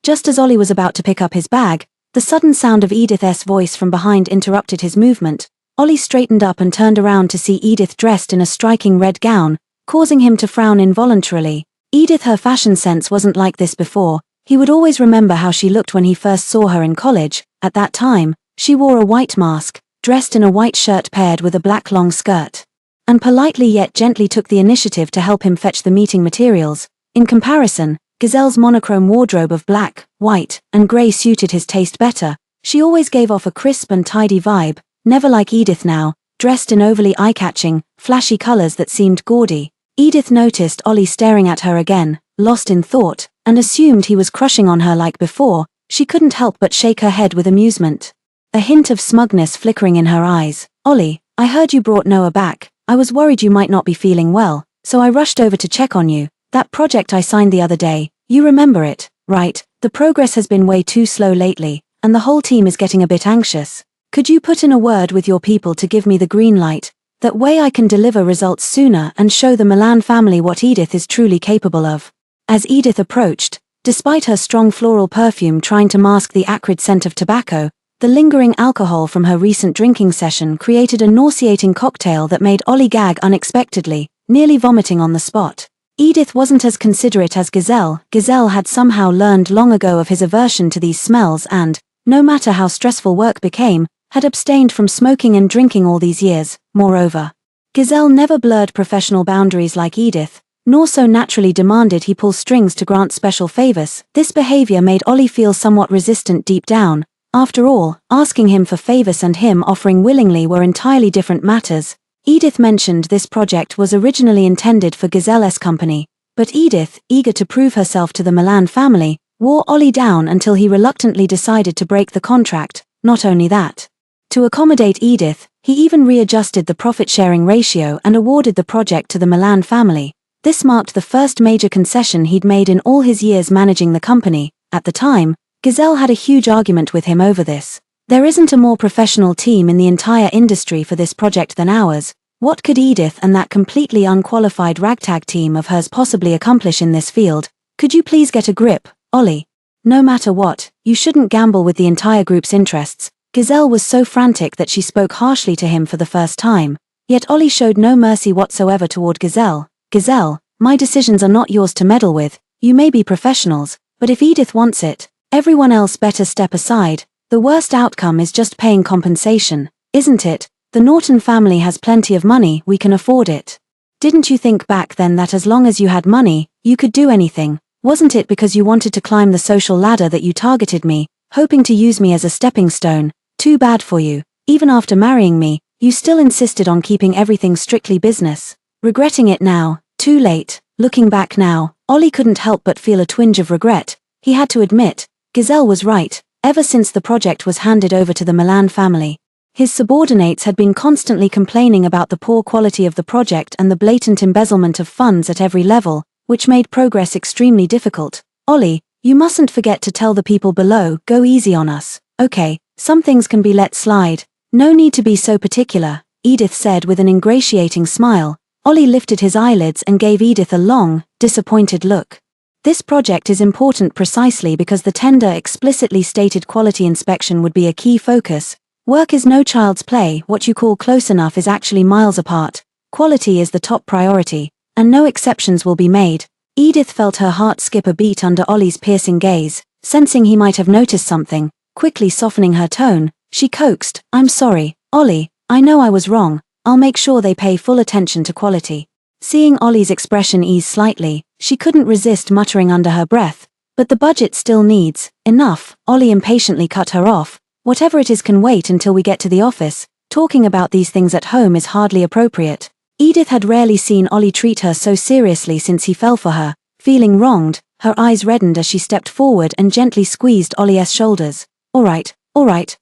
just as Ollie was about to pick up his bag, the sudden sound of Edith's voice from behind interrupted his movement. Ollie straightened up and turned around to see Edith dressed in a striking red gown, causing him to frown involuntarily. Edith, her fashion sense wasn't like this before. He would always remember how she looked when he first saw her in college. At that time, she wore a white mask, dressed in a white shirt paired with a black long skirt, and politely yet gently took the initiative to help him fetch the meeting materials. In comparison, Gazelle's monochrome wardrobe of black, white, and grey suited his taste better. She always gave off a crisp and tidy vibe, never like Edith now, dressed in overly eye-catching, flashy colors that seemed gaudy. Edith noticed Ollie staring at her again, lost in thought, and assumed he was crushing on her like before. She couldn't help but shake her head with amusement, a hint of smugness flickering in her eyes. "Ollie, I heard you brought Noah back. I was worried you might not be feeling well, so I rushed over to check on you. That project I signed the other day, you remember it, right? The progress has been way too slow lately, and the whole team is getting a bit anxious. Could you put in a word with your people to give me the green light? That way I can deliver results sooner and show the Milan family what Edith is truly capable of." As Edith approached, despite her strong floral perfume trying to mask the acrid scent of tobacco, the lingering alcohol from her recent drinking session created a nauseating cocktail that made Ollie gag unexpectedly, nearly vomiting on the spot. Edith wasn't as considerate as Gazelle. Gazelle had somehow learned long ago of his aversion to these smells and, no matter how stressful work became, had abstained from smoking and drinking all these years. Moreover, Gazelle never blurred professional boundaries like Edith, nor so naturally demanded he pull strings to grant special favors. This behavior made Ollie feel somewhat resistant deep down. After all, asking him for favors and him offering willingly were entirely different matters. Edith mentioned this project was originally intended for Gazelle's company, but Edith, eager to prove herself to the Milan family, wore Ollie down until he reluctantly decided to break the contract. Not only that, to accommodate Edith, he even readjusted the profit-sharing ratio and awarded the project to the Milan family. This marked the first major concession he'd made in all his years managing the company. At the time, Gazelle had a huge argument with him over this. "There isn't a more professional team in the entire industry for this project than ours. What could Edith and that completely unqualified ragtag team of hers possibly accomplish in this field? Could you please get a grip, Ollie? No matter what, you shouldn't gamble with the entire group's interests. Giselle was so frantic that she spoke harshly to him for the first time. Yet Ollie showed no mercy whatsoever toward Giselle. Giselle, my decisions are not yours to meddle with. You may be professionals, but if Edith wants it, everyone else better step aside. The worst outcome is just paying compensation, isn't it? The Norton family has plenty of money, we can afford it. Didn't you think back then that as long as you had money, you could do anything? Wasn't it because you wanted to climb the social ladder that you targeted me, hoping to use me as a stepping stone? Too bad for you. Even after marrying me, you still insisted on keeping everything strictly business. Regretting it now, too late. Looking back now, Ollie couldn't help but feel a twinge of regret. He had to admit, Giselle was right. Ever since the project was handed over to the Milan family, his subordinates had been constantly complaining about the poor quality of the project and the blatant embezzlement of funds at every level, which made progress extremely difficult. Ollie, you mustn't forget to tell the people below, go easy on us. Okay, some things can be let slide. No need to be so particular, Edith said with an ingratiating smile. Ollie lifted his eyelids and gave Edith a long, disappointed look. This project is important precisely because the tender explicitly stated quality inspection would be a key focus. Work is no child's play, what you call close enough is actually miles apart. Quality is the top priority, and no exceptions will be made. Edith felt her heart skip a beat under Ollie's piercing gaze, sensing he might have noticed something. Quickly softening her tone, she coaxed, I'm sorry, Ollie, I know I was wrong, I'll make sure they pay full attention to quality. Seeing Ollie's expression ease slightly, she couldn't resist muttering under her breath, but the budget still needs, enough. Ollie impatiently cut her off. Whatever it is can wait until we get to the office. Talking about these things at home is hardly appropriate. Edith had rarely seen Ollie treat her so seriously since he fell for her. Feeling wronged, her eyes reddened as she stepped forward and gently squeezed Ollie's shoulders. All right,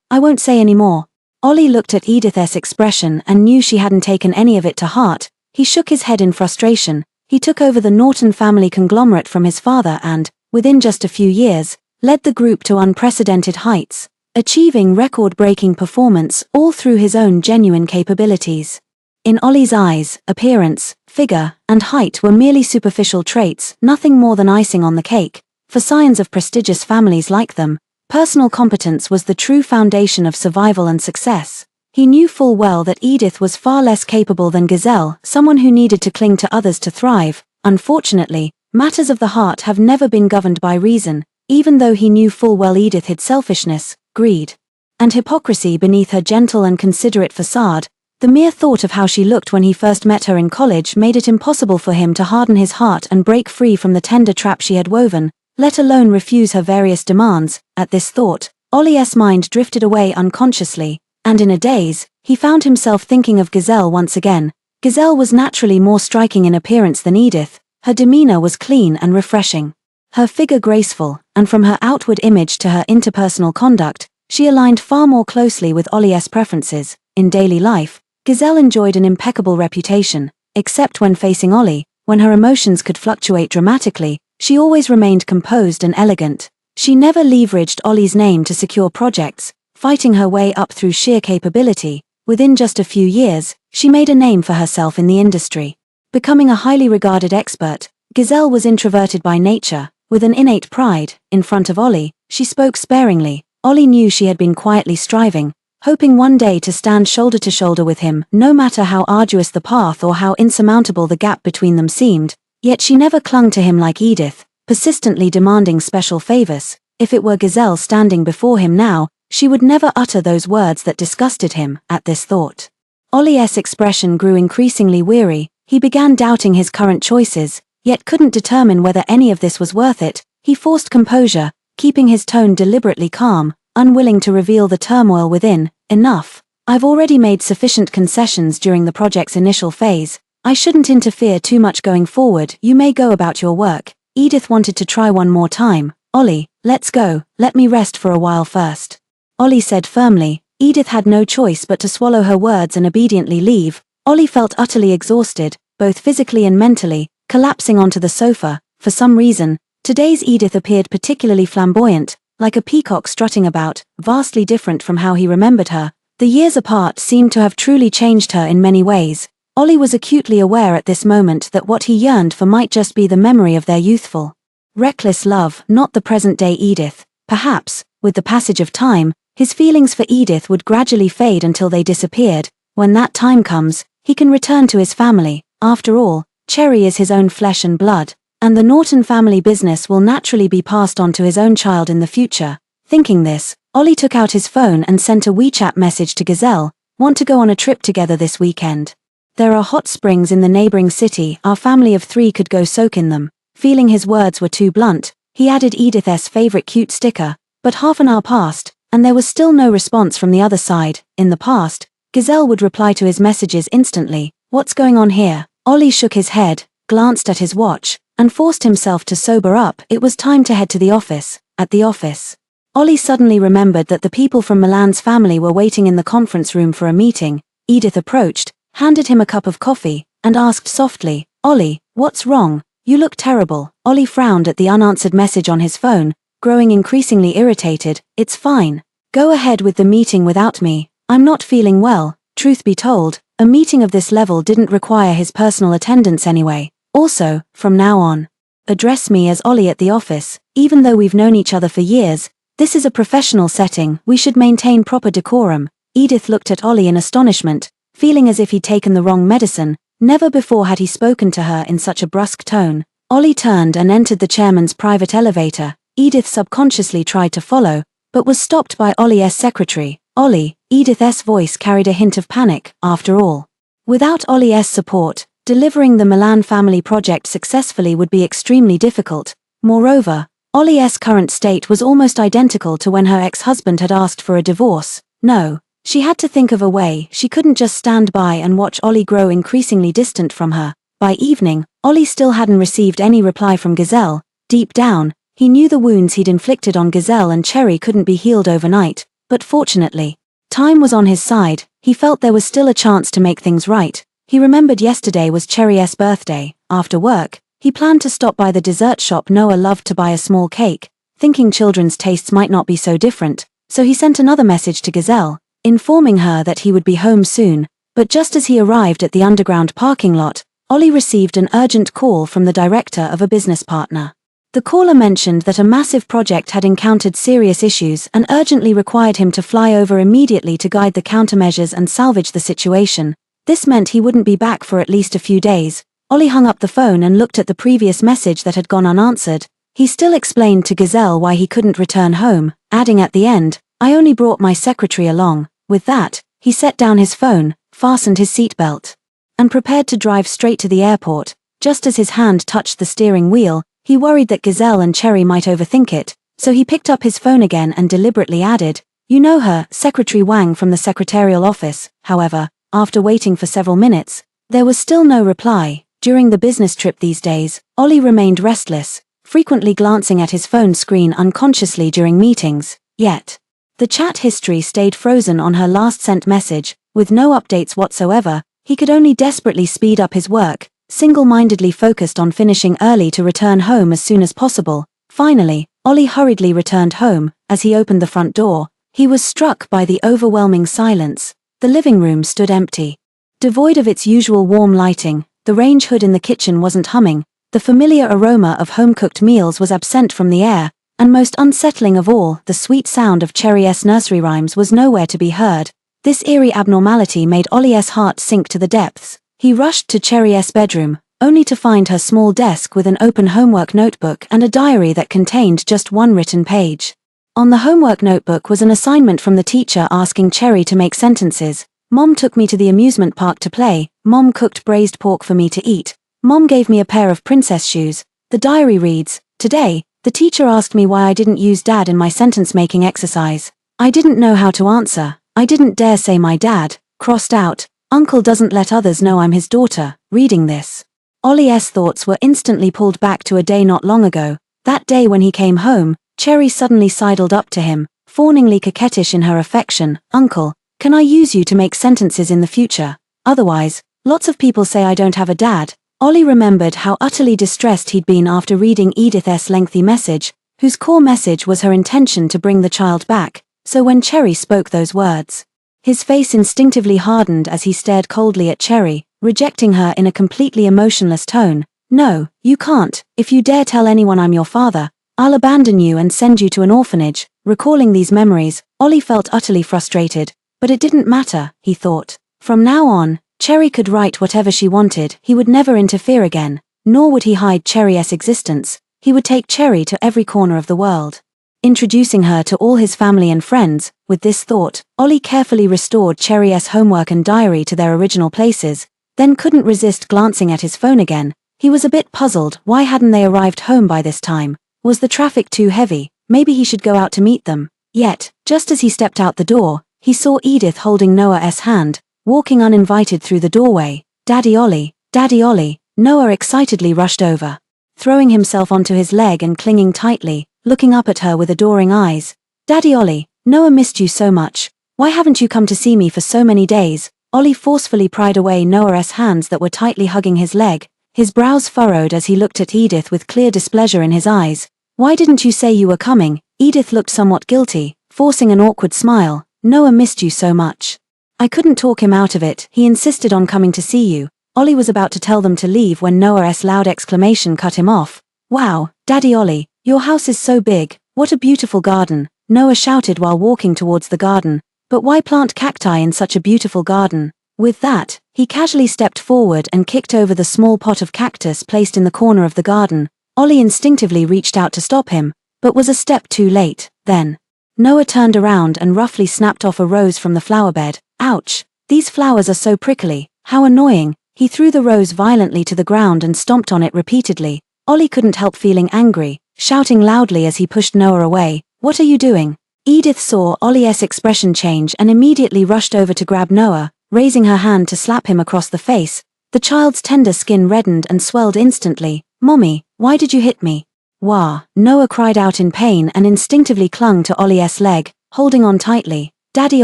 I won't say any more. Ollie looked at Edith's expression and knew she hadn't taken any of it to heart. He shook his head in frustration. He took over the Norton family conglomerate from his father and, within just a few years, led the group to unprecedented heights, achieving record-breaking performance all through his own genuine capabilities. In Ollie's eyes, appearance, figure, and height were merely superficial traits, nothing more than icing on the cake. For scions of prestigious families like them, personal competence was the true foundation of survival and success. He knew full well that Edith was far less capable than Giselle, someone who needed to cling to others to thrive. Unfortunately, matters of the heart have never been governed by reason, even though he knew full well Edith hid selfishness, greed, and hypocrisy beneath her gentle and considerate facade. The mere thought of how she looked when he first met her in college made it impossible for him to harden his heart and break free from the tender trap she had woven, let alone refuse her various demands. At this thought, Ollie's mind drifted away unconsciously, and in a daze, he found himself thinking of Giselle once again. Giselle was naturally more striking in appearance than Edith. Her demeanor was clean and refreshing, her figure graceful, and from her outward image to her interpersonal conduct, she aligned far more closely with Ollie's preferences. In daily life, Giselle enjoyed an impeccable reputation, except when facing Ollie. When her emotions could fluctuate dramatically, she always remained composed and elegant. She never leveraged Ollie's name to secure projects, fighting her way up through sheer capability. Within just a few years, she made a name for herself in the industry. Becoming a highly regarded expert, Giselle was introverted by nature. With an innate pride, in front of Ollie, she spoke sparingly. Ollie knew she had been quietly striving, hoping one day to stand shoulder to shoulder with him, no matter how arduous the path or how insurmountable the gap between them seemed. Yet she never clung to him like Edith, persistently demanding special favors. If it were Giselle standing before him now, she would never utter those words that disgusted him. At this thought, Ollie's expression grew increasingly weary. He began doubting his current choices, yet couldn't determine whether any of this was worth it. He forced composure, keeping his tone deliberately calm, unwilling to reveal the turmoil within. Enough. I've already made sufficient concessions during the project's initial phase. I shouldn't interfere too much going forward. You may go about your work. Edith wanted to try one more time. Ollie, let's go. Let me rest for a while first. Ollie said firmly. Edith had no choice but to swallow her words and obediently leave. Ollie felt utterly exhausted, both physically and mentally, collapsing onto the sofa. For some reason, today's Edith appeared particularly flamboyant, like a peacock strutting about, vastly different from how he remembered her. The years apart seemed to have truly changed her in many ways. Ollie was acutely aware at this moment that what he yearned for might just be the memory of their youthful, reckless love, not the present-day Edith. Perhaps, with the passage of time, his feelings for Edith would gradually fade until they disappeared. When that time comes, he can return to his family. After all, Cherry is his own flesh and blood, and the Norton family business will naturally be passed on to his own child in the future. Thinking this, Ollie took out his phone and sent a WeChat message to Gazelle. Want to go on a trip together this weekend? There are hot springs in the neighboring city, our family of 3 could go soak in them. Feeling his words were too blunt, he added Edith's favorite cute sticker, but half an hour passed, and there was still no response from the other side. In the past, Gazelle would reply to his messages instantly. What's going on here? Ollie shook his head, glanced at his watch, and forced himself to sober up. It was time to head to the office. At the office, Ollie suddenly remembered that the people from Milan's family were waiting in the conference room for a meeting. Edith approached, handed him a cup of coffee, and asked softly, "Ollie, what's wrong? You look terrible." Ollie frowned at the unanswered message on his phone, growing increasingly irritated. "It's fine. Go ahead with the meeting without me. I'm not feeling well." Truth be told, a meeting of this level didn't require his personal attendance anyway. Also, from now on, address me as Ollie at the office. Even though we've known each other for years, this is a professional setting, we should maintain proper decorum. Edith looked at Ollie in astonishment, feeling as if he'd taken the wrong medicine. Never before had he spoken to her in such a brusque tone. Ollie turned and entered the chairman's private elevator. Edith subconsciously tried to follow, but was stopped by Ollie's secretary. "Ollie," Edith's voice carried a hint of panic. After all, without Ollie's support, delivering the Milan family project successfully would be extremely difficult. Moreover, Ollie's current state was almost identical to when her ex-husband had asked for a divorce. No, she had to think of a way. She couldn't just stand by and watch Ollie grow increasingly distant from her. By evening, Ollie still hadn't received any reply from Gazelle. Deep down, he knew the wounds he'd inflicted on Gazelle and Cherry couldn't be healed overnight. But fortunately, time was on his side. He felt there was still a chance to make things right. He remembered yesterday was Cherry's birthday. After work, he planned to stop by the dessert shop Noah loved to buy a small cake, thinking children's tastes might not be so different, so he sent another message to Gazelle, informing her that he would be home soon. But just as he arrived at the underground parking lot, Ollie received an urgent call from the director of a business partner. The caller mentioned that a massive project had encountered serious issues and urgently required him to fly over immediately to guide the countermeasures and salvage the situation. This meant he wouldn't be back for at least a few days. Ollie hung up the phone and looked at the previous message that had gone unanswered. He still explained to Gazelle why he couldn't return home, adding at the end, "I only brought my secretary along." With that, he set down his phone, fastened his seatbelt, and prepared to drive straight to the airport. Just as his hand touched the steering wheel, he worried that Gazelle and Cherry might overthink it, so he picked up his phone again and deliberately added, "You know her, Secretary Wang from the secretarial office." However, after waiting for several minutes, there was still no reply. During the business trip these days, Ollie remained restless, frequently glancing at his phone screen unconsciously during meetings. Yet, the chat history stayed frozen on her last sent message. With no updates whatsoever, he could only desperately speed up his work, single-mindedly focused on finishing early to return home as soon as possible. Finally, Ollie hurriedly returned home. As he opened the front door, he was struck by the overwhelming silence. The living room stood empty. Devoid of its usual warm lighting, the range hood in the kitchen wasn't humming, the familiar aroma of home-cooked meals was absent from the air, and most unsettling of all, the sweet sound of Cherry's nursery rhymes was nowhere to be heard. This eerie abnormality made Ollie's heart sink to the depths. He rushed to Cherry's bedroom, only to find her small desk with an open homework notebook and a diary that contained just one written page. On the homework notebook was an assignment from the teacher asking Cherry to make sentences. "Mom took me to the amusement park to play. Mom cooked braised pork for me to eat. Mom gave me a pair of princess shoes." The diary reads, "Today, the teacher asked me why I didn't use Dad in my sentence-making exercise. I didn't know how to answer. I didn't dare say my dad. Crossed out. Uncle doesn't let others know I'm his daughter." Reading this, Ollie's thoughts were instantly pulled back to a day not long ago. That day when he came home, Cherry suddenly sidled up to him, fawningly coquettish in her affection. "Uncle, can I use you to make sentences in the future? Otherwise, lots of people say I don't have a dad." Ollie remembered how utterly distressed he'd been after reading Edith's lengthy message, whose core message was her intention to bring the child back. So when Cherry spoke those words, his face instinctively hardened as he stared coldly at Cherry, rejecting her in a completely emotionless tone. "No, you can't. If you dare tell anyone I'm your father, I'll abandon you and send you to an orphanage." Recalling these memories, Ollie felt utterly frustrated, but it didn't matter, he thought. From now on, Cherry could write whatever she wanted. He would never interfere again, nor would he hide Cherry's existence. He would take Cherry to every corner of the world, introducing her to all his family and friends. With this thought, Ollie carefully restored Cherry's homework and diary to their original places, then couldn't resist glancing at his phone again. He was a bit puzzled. Why hadn't they arrived home by this time? Was the traffic too heavy? Maybe he should go out to meet them. Yet, just as he stepped out the door, he saw Edith holding Noah's hand, walking uninvited through the doorway. "Daddy Ollie, Daddy Ollie." Noah excitedly rushed over, throwing himself onto his leg and clinging tightly, looking up at her with adoring eyes. "Daddy Ollie, Noah missed you so much. Why haven't you come to see me for so many days?" Ollie forcefully pried away Noah's hands that were tightly hugging his leg, his brows furrowed as he looked at Edith with clear displeasure in his eyes. "Why didn't you say you were coming?" Edith looked somewhat guilty, forcing an awkward smile. "Noah missed you so much. I couldn't talk him out of it. He insisted on coming to see you." Ollie was about to tell them to leave when Noah's loud exclamation cut him off. "Wow, Daddy Ollie, your house is so big. What a beautiful garden," Noah shouted while walking towards the garden. "But why plant cacti in such a beautiful garden?" With that, he casually stepped forward and kicked over the small pot of cactus placed in the corner of the garden. Ollie instinctively reached out to stop him, but was a step too late. Then, Noah turned around and roughly snapped off a rose from the flower bed. "Ouch, these flowers are so prickly. How annoying." He threw the rose violently to the ground and stomped on it repeatedly. Ollie couldn't help feeling angry, shouting loudly as he pushed Noah away. "What are you doing?" Edith saw Ollie's expression change and immediately rushed over to grab Noah, raising her hand to slap him across the face. The child's tender skin reddened and swelled instantly. "Mommy, why did you hit me?" "Wah!" Noah cried out in pain and instinctively clung to Ollie's leg, holding on tightly. "Daddy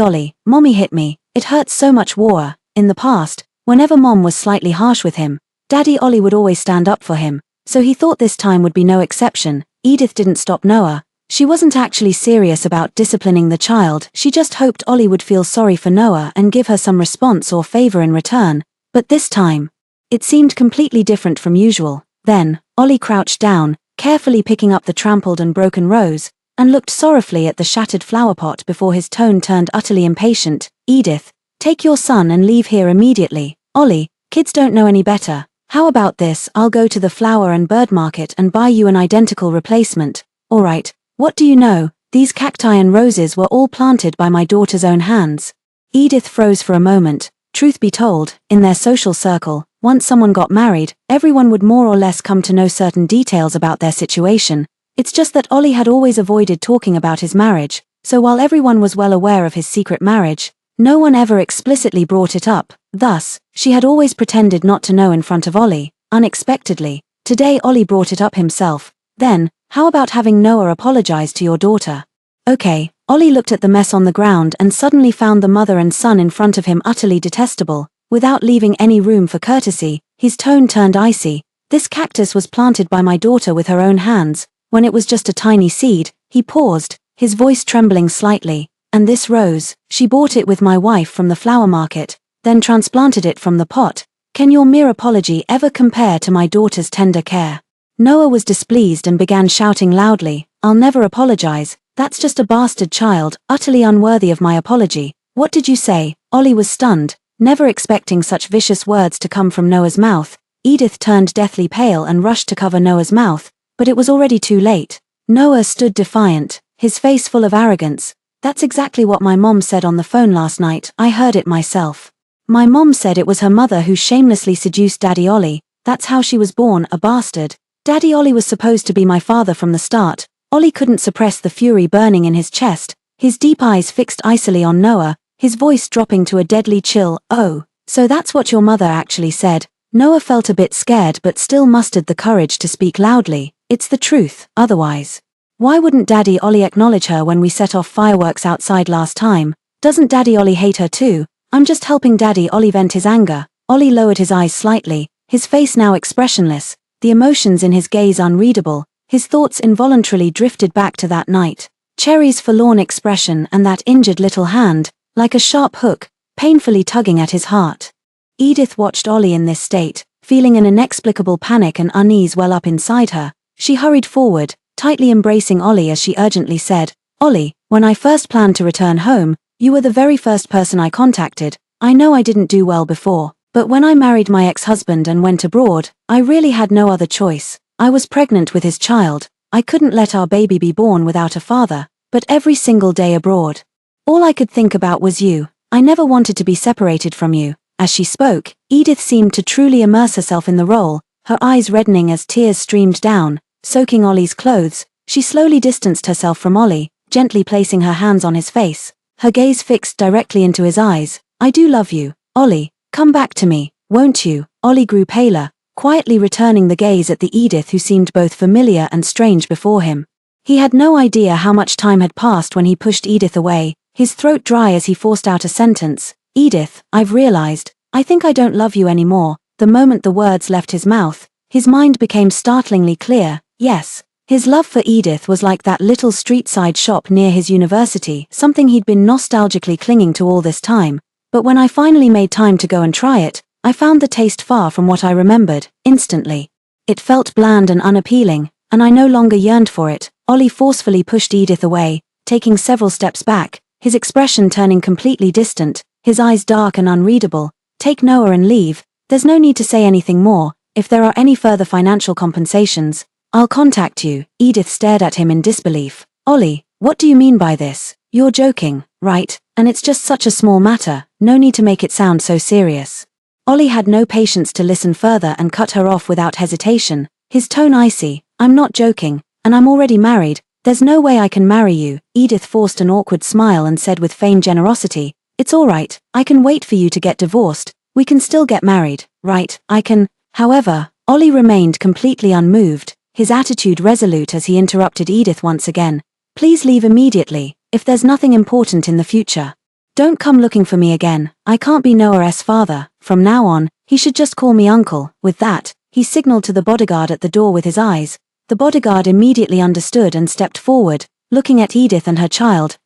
Ollie, Mommy hit me. It hurts so much." Wah. In the past, whenever Mom was slightly harsh with him, Daddy Ollie would always stand up for him, so he thought this time would be no exception. Edith didn't stop Noah. She wasn't actually serious about disciplining the child. She just hoped Ollie would feel sorry for Noah and give her some response or favor in return. But this time, it seemed completely different from usual. Then, Ollie crouched down, carefully picking up the trampled and broken rose, and looked sorrowfully at the shattered flower pot before his tone turned utterly impatient. "Edith, take your son and leave here immediately." "Ollie, kids don't know any better. How about this? I'll go to the flower and bird market and buy you an identical replacement." "Alright, what do you know? These cacti and roses were all planted by my daughter's own hands." Edith froze for a moment. Truth be told, in their social circle, once someone got married, everyone would more or less come to know certain details about their situation. It's just that Ollie had always avoided talking about his marriage, so while everyone was well aware of his secret marriage, no one ever explicitly brought it up. Thus, she had always pretended not to know in front of Ollie. Unexpectedly, today Ollie brought it up himself. "Then, how about having Noah apologize to your daughter?" "Okay." Ollie looked at the mess on the ground and suddenly found the mother and son in front of him utterly detestable. Without leaving any room for courtesy, his tone turned icy. "This cactus was planted by my daughter with her own hands, when it was just a tiny seed." He paused, his voice trembling slightly. "And this rose, she bought it with my wife from the flower market, then transplanted it from the pot. Can your mere apology ever compare to my daughter's tender care?" Noah was displeased and began shouting loudly, "I'll never apologize. That's just a bastard child, utterly unworthy of my apology." "What did you say?" Ollie was stunned, never expecting such vicious words to come from Noah's mouth. Edith turned deathly pale and rushed to cover Noah's mouth, but it was already too late. Noah stood defiant, his face full of arrogance. "That's exactly what my mom said on the phone last night. I heard it myself. My mom said it was her mother who shamelessly seduced Daddy Ollie. That's how she was born, a bastard. Daddy Ollie was supposed to be my father from the start." Ollie couldn't suppress the fury burning in his chest, his deep eyes fixed icily on Noah, his voice dropping to a deadly chill. "Oh, so that's what your mother actually said." Noah felt a bit scared but still mustered the courage to speak loudly. "It's the truth, otherwise. Why wouldn't Daddy Ollie acknowledge her when we set off fireworks outside last time? Doesn't Daddy Ollie hate her too? I'm just helping Daddy Ollie vent his anger." Ollie lowered his eyes slightly, his face now expressionless, the emotions in his gaze unreadable. His thoughts involuntarily drifted back to that night. Cherry's forlorn expression and that injured little hand, like a sharp hook, painfully tugging at his heart. Edith watched Ollie in this state, feeling an inexplicable panic and unease well up inside her. She hurried forward, tightly embracing Ollie as she urgently said, "Ollie, when I first planned to return home, you were the very first person I contacted. I know I didn't do well before, but when I married my ex-husband and went abroad, I really had no other choice. I was pregnant with his child. I couldn't let our baby be born without a father, but every single day abroad, all I could think about was you. I never wanted to be separated from you." As she spoke, Edith seemed to truly immerse herself in the role, her eyes reddening as tears streamed down, soaking Ollie's clothes. She slowly distanced herself from Ollie, gently placing her hands on his face, her gaze fixed directly into his eyes. "I do love you, Ollie. Come back to me, won't you?" Ollie grew paler, quietly returning the gaze at the Edith who seemed both familiar and strange before him. He had no idea how much time had passed when he pushed Edith away, his throat dry as he forced out a sentence. "Edith, I've realized, I think I don't love you anymore." The moment the words left his mouth, his mind became startlingly clear. Yes, his love for Edith was like that little street-side shop near his university, something he'd been nostalgically clinging to all this time. "But when I finally made time to go and try it, I found the taste far from what I remembered, instantly. It felt bland and unappealing, and I no longer yearned for it." Ollie forcefully pushed Edith away, taking several steps back, his expression turning completely distant, his eyes dark and unreadable. "Take Noah and leave. There's no need to say anything more. If there are any further financial compensations, I'll contact you." Edith stared at him in disbelief. "Ollie, what do you mean by this? You're joking, right? And it's just such a small matter, no need to make it sound so serious." Ollie had no patience to listen further and cut her off without hesitation, his tone icy. "I'm not joking, and I'm already married. There's no way I can marry you." Edith forced an awkward smile and said with feigned generosity, "It's all right, I can wait for you to get divorced. We can still get married, right? I can." However, Ollie remained completely unmoved, his attitude resolute as he interrupted Edith once again. "Please leave immediately, if there's nothing important in the future. Don't come looking for me again. I can't be Noah's father. From now on, he should just call me uncle." With that, he signaled to the bodyguard at the door with his eyes. The bodyguard immediately understood and stepped forward, looking at Edith and her child.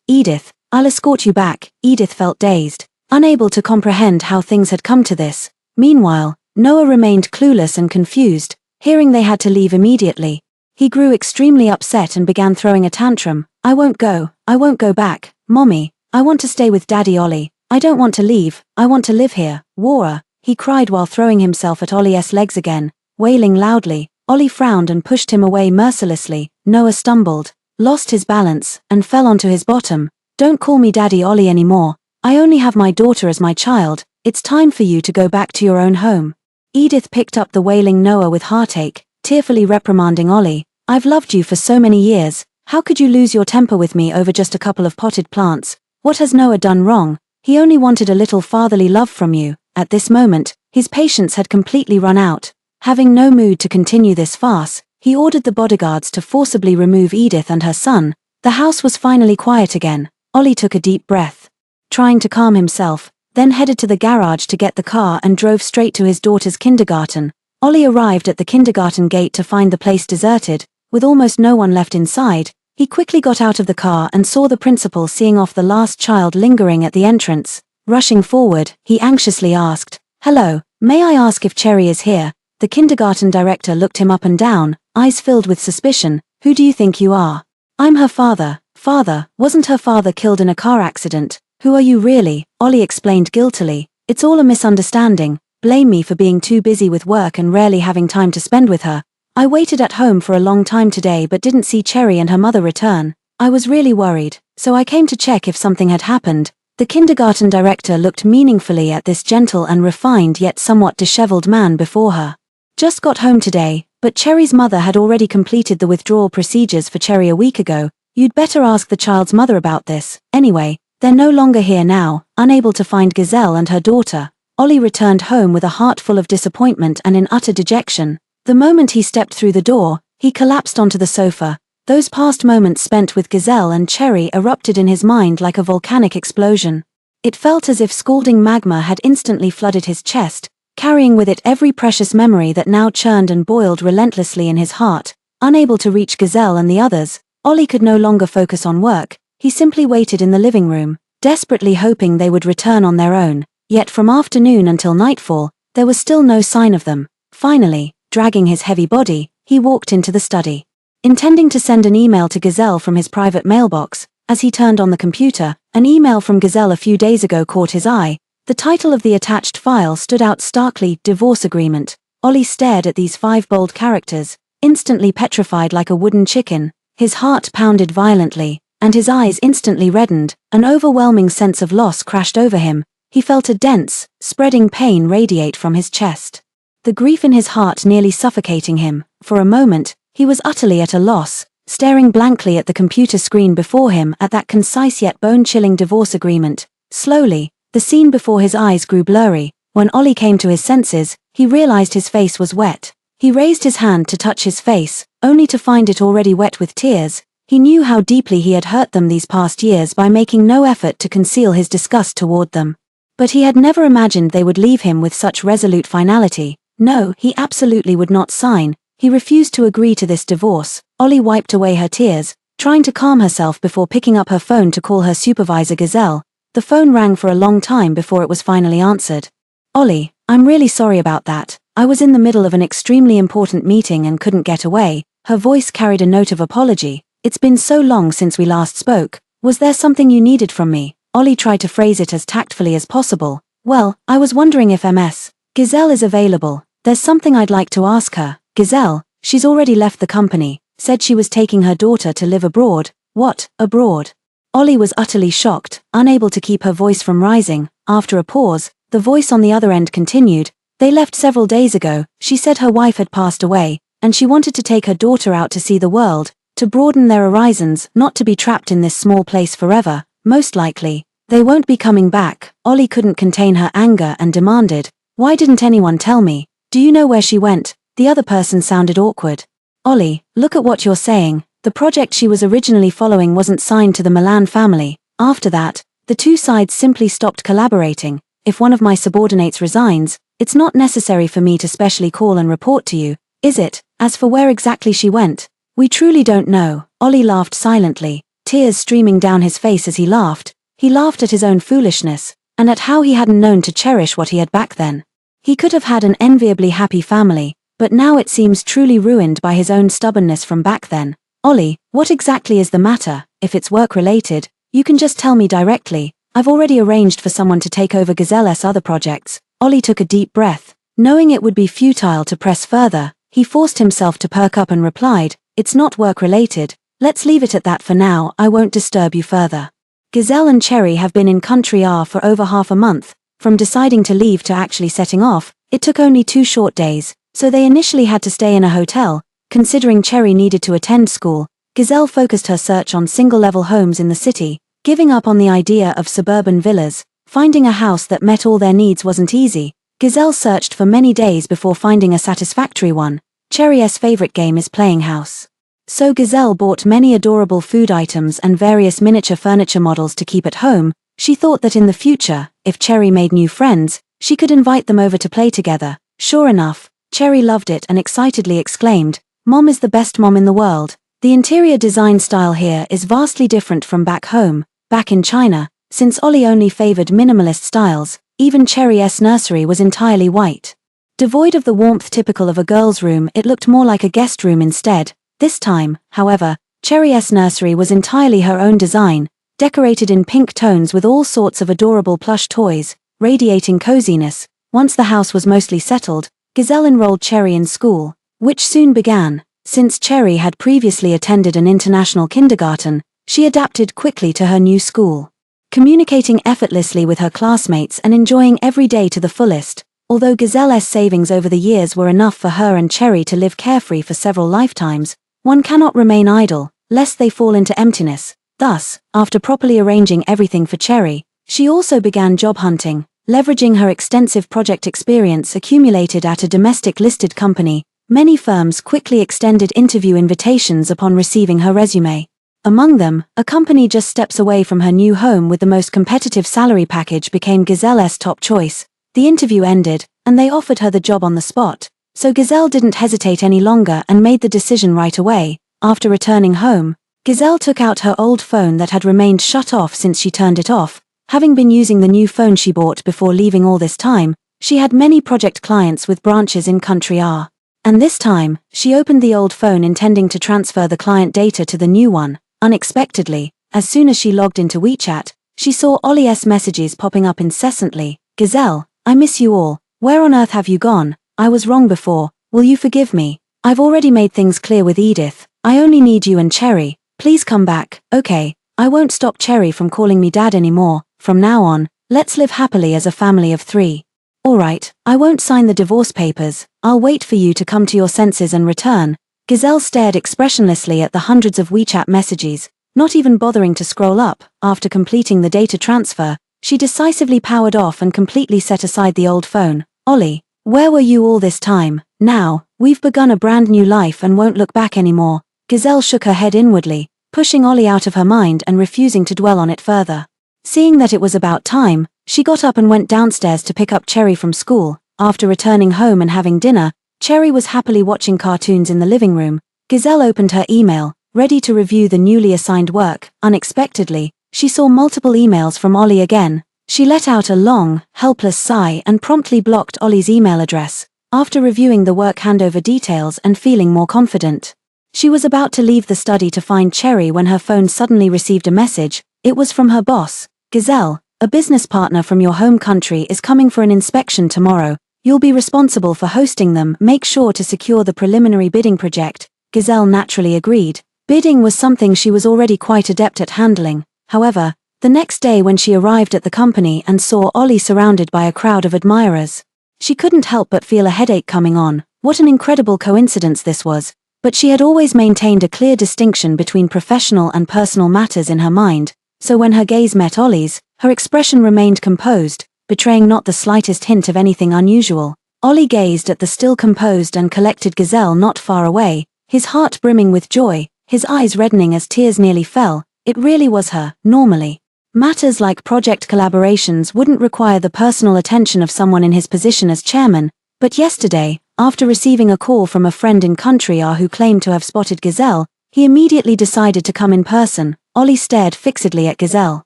Edith, I'll escort you back." Edith felt dazed, unable to comprehend how things had come to this. Meanwhile, Noah remained clueless and confused, hearing they had to leave immediately. He grew extremely upset and began throwing a tantrum. I won't go back, Mommy. I want to stay with Daddy Ollie. I don't want to leave, I want to live here." "Wara," he cried while throwing himself at Ollie's legs again, wailing loudly. Ollie frowned and pushed him away mercilessly. Noah stumbled, lost his balance, and fell onto his bottom. "Don't call me Daddy Ollie anymore. I only have my daughter as my child. It's time for you to go back to your own home." Edith picked up the wailing Noah with heartache, tearfully reprimanding Ollie. "I've loved you for so many years. How could you lose your temper with me over just a couple of potted plants? What has Noah done wrong? He only wanted a little fatherly love from you." At this moment, his patience had completely run out. Having no mood to continue this farce, he ordered the bodyguards to forcibly remove Edith and her son. The house was finally quiet again. Ollie took a deep breath, trying to calm himself, then headed to the garage to get the car and drove straight to his daughter's kindergarten. Ollie arrived at the kindergarten gate to find the place deserted, with almost no one left inside. He quickly got out of the car and saw the principal seeing off the last child lingering at the entrance. Rushing forward, he anxiously asked, "Hello, may I ask if Cherry is here?" The kindergarten director looked him up and down, eyes filled with suspicion. "Who do you think you are?" "I'm her father." "Father? Wasn't her father killed in a car accident? Who are you really?" Ollie explained guiltily. "It's all a misunderstanding. Blame me for being too busy with work and rarely having time to spend with her. I waited at home for a long time today but didn't see Cherry and her mother return. I was really worried, so I came to check if something had happened." The kindergarten director looked meaningfully at this gentle and refined yet somewhat disheveled man before her. "Just got home today, but Cherry's mother had already completed the withdrawal procedures for Cherry a week ago. You'd better ask the child's mother about this. Anyway, they're no longer here now." Unable to find Gazelle and her daughter, Ollie returned home with a heart full of disappointment and in utter dejection. The moment he stepped through the door, he collapsed onto the sofa. Those past moments spent with Gazelle and Cherry erupted in his mind like a volcanic explosion. It felt as if scalding magma had instantly flooded his chest, carrying with it every precious memory that now churned and boiled relentlessly in his heart. Unable to reach Gazelle and the others, Ollie could no longer focus on work. He simply waited in the living room, desperately hoping they would return on their own. Yet from afternoon until nightfall, there was still no sign of them. Finally, dragging his heavy body, he walked into the study. Intending to send an email to Gazelle from his private mailbox, as he turned on the computer, an email from Gazelle a few days ago caught his eye. The title of the attached file stood out starkly: Divorce Agreement. Ollie stared at these 5 bold characters, instantly petrified like a wooden chicken. His heart pounded violently, and his eyes instantly reddened. An overwhelming sense of loss crashed over him. He felt a dense, spreading pain radiate from his chest, the grief in his heart nearly suffocating him. For a moment, he was utterly at a loss, staring blankly at the computer screen before him, at that concise yet bone-chilling divorce agreement. Slowly, the scene before his eyes grew blurry. When Ollie came to his senses, he realized his face was wet. He raised his hand to touch his face, only to find it already wet with tears. He knew how deeply he had hurt them these past years by making no effort to conceal his disgust toward them. But he had never imagined they would leave him with such resolute finality. No, he absolutely would not sign. He refused to agree to this divorce. Ollie wiped away her tears, trying to calm herself before picking up her phone to call her supervisor Gazelle. The phone rang for a long time before it was finally answered. "Ollie, I'm really sorry about that. I was in the middle of an extremely important meeting and couldn't get away." Her voice carried a note of apology. "It's been so long since we last spoke. Was there something you needed from me?" Ollie tried to phrase it as tactfully as possible. "Well, I was wondering if Ms. Gazelle is available. There's something I'd like to ask her." "Gazelle? She's already left the company. Said she was taking her daughter to live abroad." "What, abroad?" Ollie was utterly shocked, unable to keep her voice from rising. After a pause, the voice on the other end continued. "They left several days ago. She said her wife had passed away, and she wanted to take her daughter out to see the world, to broaden their horizons, not to be trapped in this small place forever. Most likely, they won't be coming back." Ollie couldn't contain her anger and demanded, "Why didn't anyone tell me? Do you know where she went?" The other person sounded awkward. "Ollie, look at what you're saying. The project she was originally following wasn't signed to the Milan family. After that, the two sides simply stopped collaborating. If one of my subordinates resigns, it's not necessary for me to specially call and report to you, is it? As for where exactly she went, we truly don't know." Ollie laughed silently, tears streaming down his face as he laughed. He laughed at his own foolishness, and at how he hadn't known to cherish what he had back then. He could have had an enviably happy family, but now it seems truly ruined by his own stubbornness from back then. "Ollie, what exactly is the matter? If it's work-related, you can just tell me directly. I've already arranged for someone to take over Gazelle's other projects." Ollie took a deep breath. Knowing it would be futile to press further, he forced himself to perk up and replied, "It's not work-related. Let's leave it at that for now. I won't disturb you further." Gazelle and Cherry have been in country R for over half a month. From deciding to leave to actually setting off, it took only 2 short days, so they initially had to stay in a hotel. Considering Cherry needed to attend school, Gazelle focused her search on single-level homes in the city, giving up on the idea of suburban villas. Finding a house that met all their needs wasn't easy. Gazelle searched for many days before finding a satisfactory one. Cherry's favorite game is playing house. So Gazelle bought many adorable food items and various miniature furniture models to keep at home. She thought that in the future, if Cherry made new friends, she could invite them over to play together. Sure enough, Cherry loved it and excitedly exclaimed, "Mom is the best mom in the world." The interior design style here is vastly different from back home. Back in China, since Ollie only favored minimalist styles, even Cherry's nursery was entirely white. Devoid of the warmth typical of a girl's room, it looked more like a guest room instead. This time, however, Cherry's nursery was entirely her own design, decorated in pink tones with all sorts of adorable plush toys, radiating coziness. Once the house was mostly settled, Gazelle enrolled Cherry in school, which soon began. Since Cherry had previously attended an international kindergarten, she adapted quickly to her new school, communicating effortlessly with her classmates and enjoying every day to the fullest. Although Gazelle's savings over the years were enough for her and Cherry to live carefree for several lifetimes, one cannot remain idle, lest they fall into emptiness. Thus, after properly arranging everything for Cherry, she also began job hunting, leveraging her extensive project experience accumulated at a domestic listed company. Many firms quickly extended interview invitations upon receiving her resume. Among them, a company just steps away from her new home with the most competitive salary package became Gazelle's top choice. The interview ended, and they offered her the job on the spot, so Gazelle didn't hesitate any longer and made the decision right away. After returning home, Gazelle took out her old phone that had remained shut off since she turned it off. Having been using the new phone she bought before leaving all this time, she had many project clients with branches in country R. And this time, she opened the old phone intending to transfer the client data to the new one. Unexpectedly, as soon as she logged into WeChat, she saw Ollie's messages popping up incessantly. Gazelle, I miss you all. Where on earth have you gone? I was wrong before. Will you forgive me? I've already made things clear with Edith. I only need you and Cherry. Please come back. Okay, I won't stop Cherry from calling me Dad anymore. From now on, let's live happily as a family of 3. Alright, I won't sign the divorce papers. I'll wait for you to come to your senses and return. Gazelle stared expressionlessly at the hundreds of WeChat messages, not even bothering to scroll up. After completing the data transfer, she decisively powered off and completely set aside the old phone. Ollie, where were you all this time? Now, we've begun a brand new life and won't look back anymore. Gazelle shook her head inwardly, pushing Ollie out of her mind and refusing to dwell on it further. Seeing that it was about time, she got up and went downstairs to pick up Cherry from school. After returning home and having dinner, Cherry was happily watching cartoons in the living room. Gazelle opened her email, ready to review the newly assigned work. Unexpectedly, she saw multiple emails from Ollie again. She let out a long, helpless sigh and promptly blocked Ollie's email address. After reviewing the work handover details and feeling more confident, she was about to leave the study to find Cherry when her phone suddenly received a message. It was from her boss. Gazelle, a business partner from your home country is coming for an inspection tomorrow. You'll be responsible for hosting them. Make sure to secure the preliminary bidding project. Gazelle naturally agreed. Bidding was something she was already quite adept at handling. However, the next day when she arrived at the company and saw Ollie surrounded by a crowd of admirers, she couldn't help but feel a headache coming on. What an incredible coincidence this was. But she had always maintained a clear distinction between professional and personal matters in her mind, so when her gaze met Ollie's, her expression remained composed, betraying not the slightest hint of anything unusual. Ollie gazed at the still composed and collected Gazelle not far away, his heart brimming with joy, his eyes reddening as tears nearly fell. It really was her. Normally, matters like project collaborations wouldn't require the personal attention of someone in his position as chairman, but yesterday, after receiving a call from a friend in Country who claimed to have spotted Gazelle, he immediately decided to come in person. Ollie stared fixedly at Gazelle,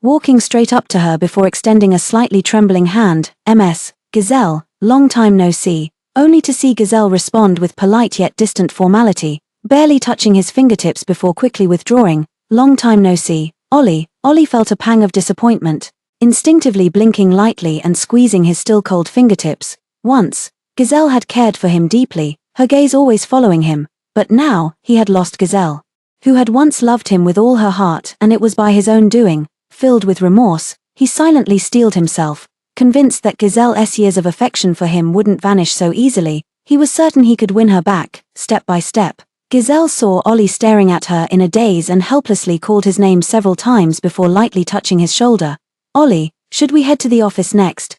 walking straight up to her before extending a slightly trembling hand. Ms. Gazelle, long time no see, only to see Gazelle respond with polite yet distant formality, barely touching his fingertips before quickly withdrawing. Long time no see, Ollie. Ollie felt a pang of disappointment, instinctively blinking lightly and squeezing his still cold fingertips. Once, Gazelle had cared for him deeply, her gaze always following him, but now, he had lost Gazelle, who had once loved him with all her heart, and it was by his own doing. Filled with remorse, he silently steeled himself, convinced that Gazelle's years of affection for him wouldn't vanish so easily. He was certain he could win her back, step by step. Gazelle saw Ollie staring at her in a daze and helplessly called his name several times before lightly touching his shoulder. Ollie, should we head to the office next?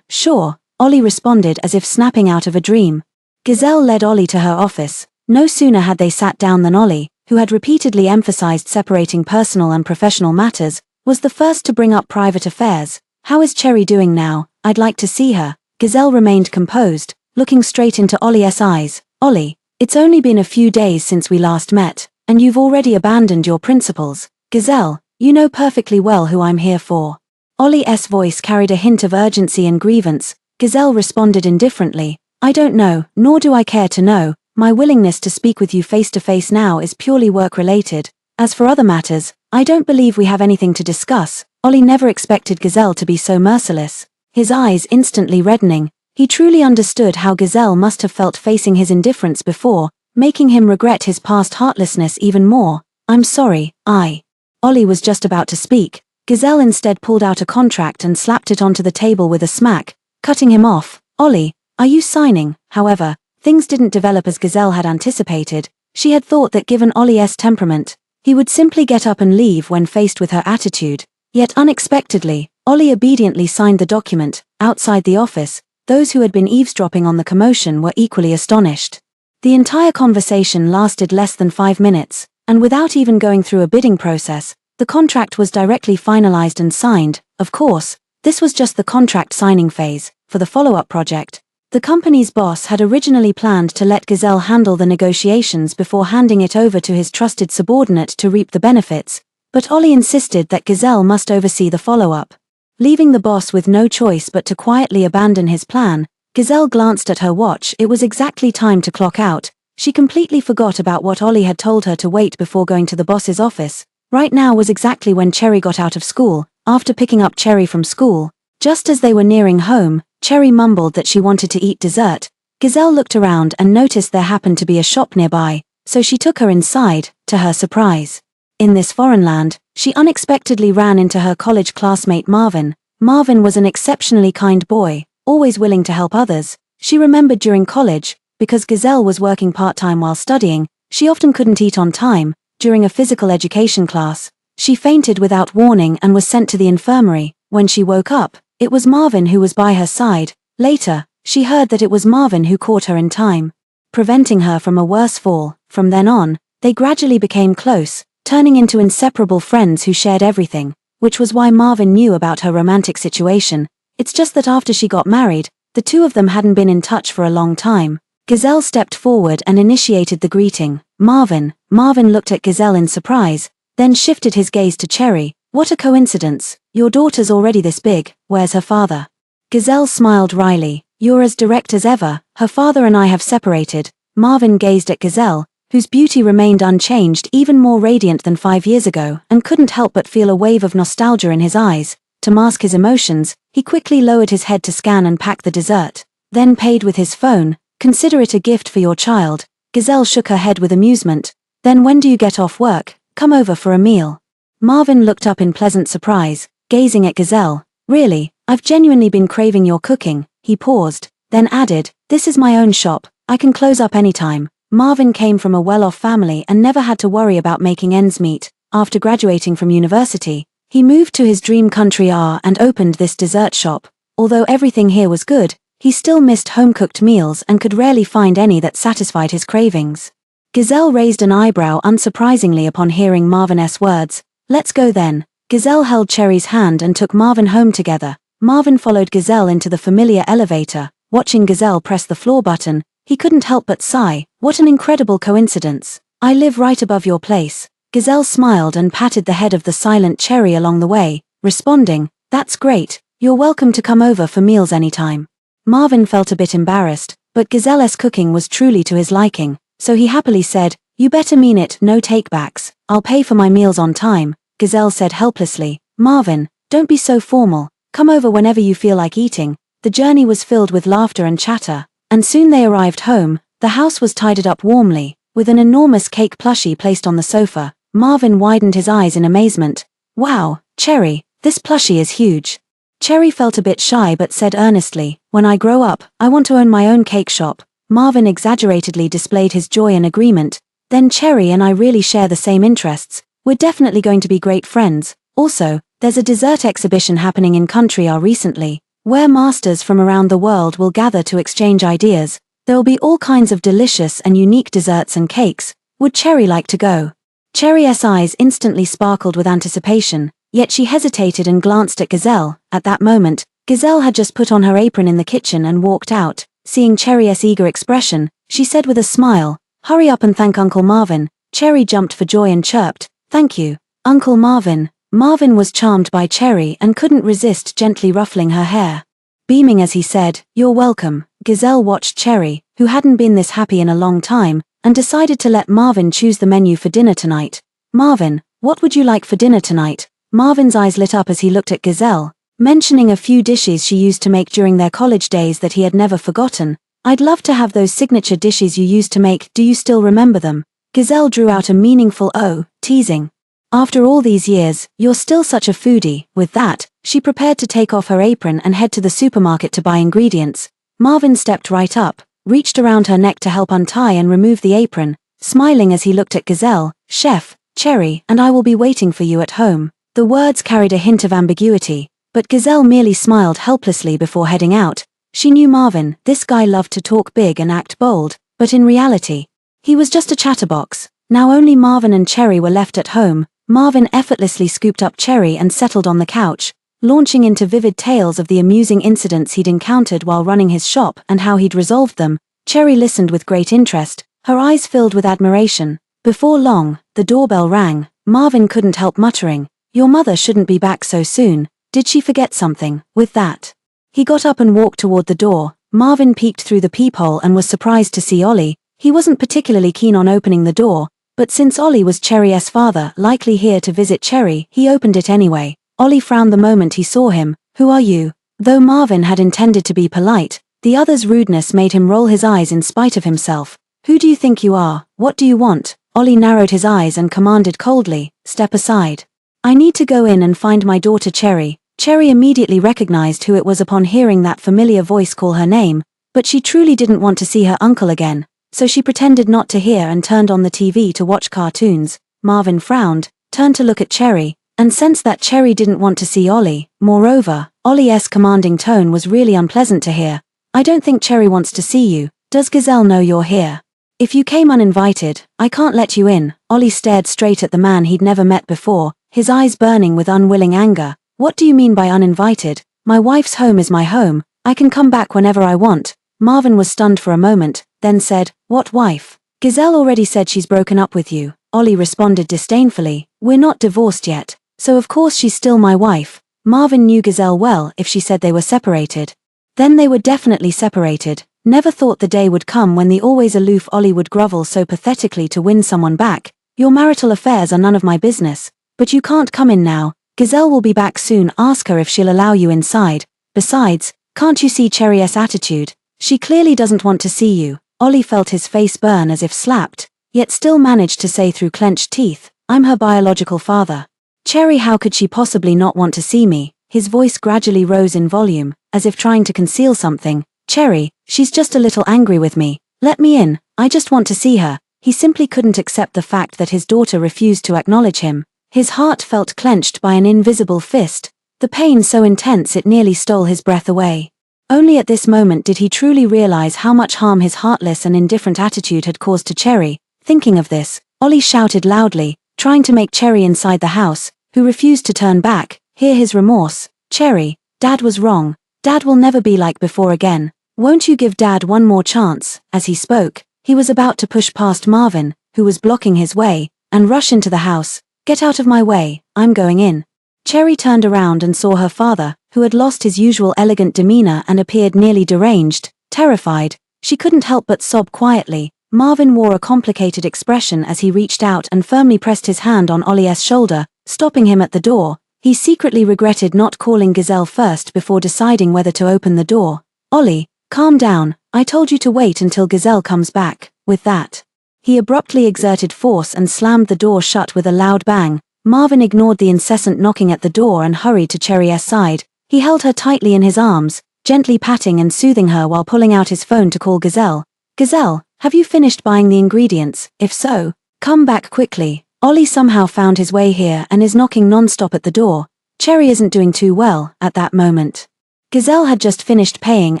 Sure. Ollie responded as if snapping out of a dream. Gazelle led Ollie to her office. No sooner had they sat down than Ollie, who had repeatedly emphasized separating personal and professional matters, was the first to bring up private affairs. How is Cherry doing now? I'd like to see her. Gazelle remained composed, looking straight into Ollie's eyes. Ollie, it's only been a few days since we last met, and you've already abandoned your principles. Gazelle, you know perfectly well who I'm here for. Ollie's voice carried a hint of urgency and grievance. Gazelle responded indifferently. I don't know, nor do I care to know. My willingness to speak with you face to face now is purely work-related. As for other matters, I don't believe we have anything to discuss. Ollie never expected Gazelle to be so merciless. His eyes instantly reddening, he truly understood how Gazelle must have felt facing his indifference before, making him regret his past heartlessness even more. I'm sorry, Ollie was just about to speak. Gazelle instead pulled out a contract and slapped it onto the table with a smack, cutting him off. Ollie, are you signing? However, things didn't develop as Gazelle had anticipated. She had thought that given Ollie's temperament, he would simply get up and leave when faced with her attitude. Yet unexpectedly, Ollie obediently signed the document. Outside the office, those who had been eavesdropping on the commotion were equally astonished. The entire conversation lasted less than 5 minutes, and without even going through a bidding process, the contract was directly finalized and signed. Of course, this was just the contract signing phase. For the follow-up project, the company's boss had originally planned to let Gazelle handle the negotiations before handing it over to his trusted subordinate to reap the benefits, but Ollie insisted that Gazelle must oversee the follow-up. Leaving the boss with no choice but to quietly abandon his plan, Gazelle glanced at her watch. It was exactly time to clock out. She completely forgot about what Ollie had told her to wait before going to the boss's office. Right now was exactly when Cherry got out of school. After picking up Cherry from school, just as they were nearing home, Cherry mumbled that she wanted to eat dessert. Gazelle looked around and noticed there happened to be a shop nearby, so she took her inside, to her surprise. In this foreign land, she unexpectedly ran into her college classmate Marvin. Marvin was an exceptionally kind boy, always willing to help others. She remembered during college, because Gazelle was working part-time while studying, she often couldn't eat on time. During a physical education class, she fainted without warning and was sent to the infirmary. When she woke up, it was Marvin who was by her side. Later, she heard that it was Marvin who caught her in time, preventing her from a worse fall. From then on, they gradually became close, turning into inseparable friends who shared everything, which was why Marvin knew about her romantic situation. It's just that after she got married, the two of them hadn't been in touch for a long time. Gazelle stepped forward and initiated the greeting. Marvin. Marvin looked at Gazelle in surprise, then shifted his gaze to Cherry. What a coincidence. Your daughter's already this big. Where's her father? Gazelle smiled wryly. You're as direct as ever. Her father and I have separated. Marvin gazed at Gazelle, whose beauty remained unchanged, even more radiant than 5 years ago, and couldn't help but feel a wave of nostalgia in his eyes. To mask his emotions, he quickly lowered his head to scan and pack the dessert, then paid with his phone. Consider it a gift for your child. Gazelle shook her head with amusement. Then when do you get off work? Come over for a meal. Marvin looked up in pleasant surprise, gazing at Gazelle. Really, I've genuinely been craving your cooking. He paused, then added, this is my own shop. I can close up anytime. Marvin came from a well-off family and never had to worry about making ends meet. After graduating from university, he moved to his dream country and opened this dessert shop. Although everything here was good, he still missed home-cooked meals and could rarely find any that satisfied his cravings. Gazelle raised an eyebrow unsurprisingly upon hearing Marvin's words. Let's go then. Gazelle held Cherry's hand and took Marvin home together. Marvin followed Gazelle into the familiar elevator. Watching Gazelle press the floor button, he couldn't help but sigh. What an incredible coincidence. I live right above your place. Gazelle smiled and patted the head of the silent Cherry along the way, responding, that's great. You're welcome to come over for meals anytime. Marvin felt a bit embarrassed, but Gazelle's cooking was truly to his liking, so he happily said, you better mean it, no takebacks. I'll pay for my meals on time. Gazelle said helplessly, Marvin, don't be so formal. Come over whenever you feel like eating. The journey was filled with laughter and chatter, and soon they arrived home. The house was tidied up warmly, with an enormous cake plushie placed on the sofa. Marvin widened his eyes in amazement. Wow, Cherry, this plushie is huge. Cherry felt a bit shy but said earnestly, when I grow up, I want to own my own cake shop. Marvin exaggeratedly displayed his joy and agreement. Then Cherry and I really share the same interests. We're definitely going to be great friends. Also, there's a dessert exhibition happening in country recently, where masters from around the world will gather to exchange ideas. There'll be all kinds of delicious and unique desserts and cakes. Would Cherry like to go? Cherry's eyes instantly sparkled with anticipation, yet she hesitated and glanced at Gazelle. At that moment, Gazelle had just put on her apron in the kitchen and walked out. Seeing Cherry's eager expression, she said with a smile, hurry up and thank Uncle Marvin. Cherry jumped for joy and chirped, thank you, Uncle Marvin. Marvin was charmed by Cherry and couldn't resist gently ruffling her hair. Beaming as he said, you're welcome, Gazelle watched Cherry, who hadn't been this happy in a long time, and decided to let Marvin choose the menu for dinner tonight. Marvin, what would you like for dinner tonight? Marvin's eyes lit up as he looked at Gazelle, mentioning a few dishes she used to make during their college days that he had never forgotten. I'd love to have those signature dishes you used to make. Do you still remember them? Gazelle drew out a meaningful "oh," teasing. After all these years, you're still such a foodie. With that, she prepared to take off her apron and head to the supermarket to buy ingredients. Marvin stepped right up, reached around her neck to help untie and remove the apron, smiling as he looked at Gazelle. Chef, Cherry and I will be waiting for you at home. The words carried a hint of ambiguity, but Gazelle merely smiled helplessly before heading out. She knew Marvin, this guy loved to talk big and act bold, but in reality, he was just a chatterbox. Now only Marvin and Cherry were left at home. Marvin effortlessly scooped up Cherry and settled on the couch, launching into vivid tales of the amusing incidents he'd encountered while running his shop and how he'd resolved them. Cherry listened with great interest, her eyes filled with admiration. Before long, the doorbell rang. Marvin couldn't help muttering, your mother shouldn't be back so soon. Did she forget something? With that, he got up and walked toward the door. Marvin peeked through the peephole and was surprised to see Ollie. He wasn't particularly keen on opening the door, but since Ollie was Cherry's father, likely here to visit Cherry, he opened it anyway. Ollie frowned the moment he saw him. "Who are you?" Though Marvin had intended to be polite, the other's rudeness made him roll his eyes in spite of himself. "Who do you think you are? What do you want?" Ollie narrowed his eyes and commanded coldly, "Step aside. I need to go in and find my daughter Cherry." Cherry immediately recognized who it was upon hearing that familiar voice call her name, but she truly didn't want to see her uncle again, so she pretended not to hear and turned on the TV to watch cartoons. Marvin frowned, turned to look at Cherry, and sensed that Cherry didn't want to see Ollie. Moreover, Ollie's commanding tone was really unpleasant to hear. "I don't think Cherry wants to see you. Does Gazelle know you're here? If you came uninvited, I can't let you in." Ollie stared straight at the man he'd never met before, his eyes burning with unwilling anger. "What do you mean by uninvited? My wife's home is my home. I can come back whenever I want." Marvin was stunned for a moment, then said, "What wife? Gazelle already said she's broken up with you." Ollie responded disdainfully, "We're not divorced yet, so of course she's still my wife." Marvin knew Gazelle well. If she said they were separated, then they were definitely separated. Never thought the day would come when the always aloof Ollie would grovel so pathetically to win someone back. "Your marital affairs are none of my business, but you can't come in now. Gazelle will be back soon. Ask her if she'll allow you inside. Besides, can't you see Cherry's attitude? She clearly doesn't want to see you." Ollie felt his face burn as if slapped, yet still managed to say through clenched teeth, "I'm her biological father. Cherry, how could she possibly not want to see me?" His voice gradually rose in volume, as if trying to conceal something. "Cherry, she's just a little angry with me. Let me in, I just want to see her." He simply couldn't accept the fact that his daughter refused to acknowledge him. His heart felt clenched by an invisible fist, the pain so intense it nearly stole his breath away. Only at this moment did he truly realize how much harm his heartless and indifferent attitude had caused to Cherry. Thinking of this, Ollie shouted loudly, trying to make Cherry inside the house, who refused to turn back, hear his remorse. "Cherry, Dad was wrong. Dad will never be like before again. Won't you give Dad one more chance?" As he spoke, he was about to push past Marvin, who was blocking his way, and rush into the house. "Get out of my way, I'm going in." Cherry turned around and saw her father, who had lost his usual elegant demeanor and appeared nearly deranged. Terrified, she couldn't help but sob quietly. Marvin wore a complicated expression as he reached out and firmly pressed his hand on Ollie's shoulder, stopping him at the door. He secretly regretted not calling Gazelle first before deciding whether to open the door. "Ollie, calm down, I told you to wait until Gazelle comes back." With that, he abruptly exerted force and slammed the door shut with a loud bang. Marvin ignored the incessant knocking at the door and hurried to Cherry's side. He held her tightly in his arms, gently patting and soothing her while pulling out his phone to call Gazelle. "Gazelle, have you finished buying the ingredients? If so, come back quickly. Ollie somehow found his way here and is knocking non-stop at the door. Cherry isn't doing too well at that moment." Gazelle had just finished paying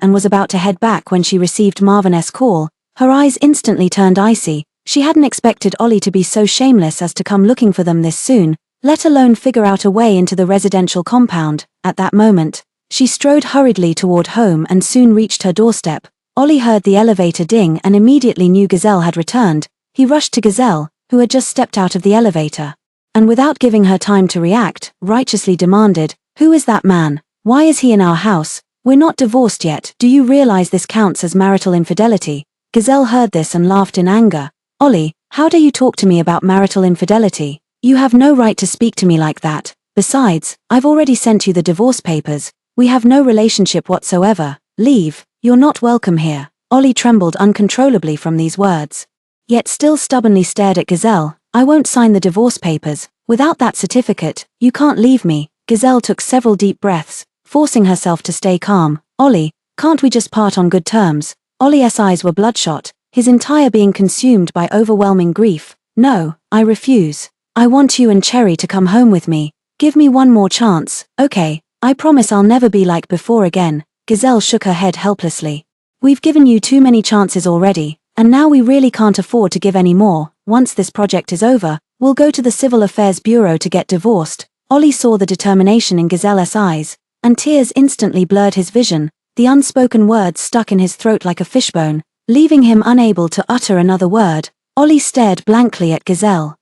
and was about to head back when she received Marvin's call. Her eyes instantly turned icy. She hadn't expected Ollie to be so shameless as to come looking for them this soon, let alone figure out a way into the residential compound. At that moment, she strode hurriedly toward home and soon reached her doorstep. Ollie heard the elevator ding and immediately knew Gazelle had returned. He rushed to Gazelle, who had just stepped out of the elevator, and without giving her time to react, righteously demanded, "Who is that man? Why is he in our house? We're not divorced yet. Do you realize this counts as marital infidelity?" Gazelle heard this and laughed in anger. "Ollie, how dare you talk to me about marital infidelity? You have no right to speak to me like that. Besides, I've already sent you the divorce papers. We have no relationship whatsoever. Leave, you're not welcome here." Ollie trembled uncontrollably from these words, yet still stubbornly stared at Gazelle. "I won't sign the divorce papers. Without that certificate, you can't leave me." Gazelle took several deep breaths, forcing herself to stay calm. "Ollie, can't we just part on good terms?" Ollie's eyes were bloodshot, his entire being consumed by overwhelming grief. "No, I refuse. I want you and Cherry to come home with me. Give me one more chance, okay? I promise I'll never be like before again." Gazelle shook her head helplessly. "We've given you too many chances already, and now we really can't afford to give any more. Once this project is over, we'll go to the Civil Affairs Bureau to get divorced." Ollie saw the determination in Gazelle's eyes, and tears instantly blurred his vision. The unspoken words stuck in his throat like a fishbone, leaving him unable to utter another word. Ollie stared blankly at Gazelle,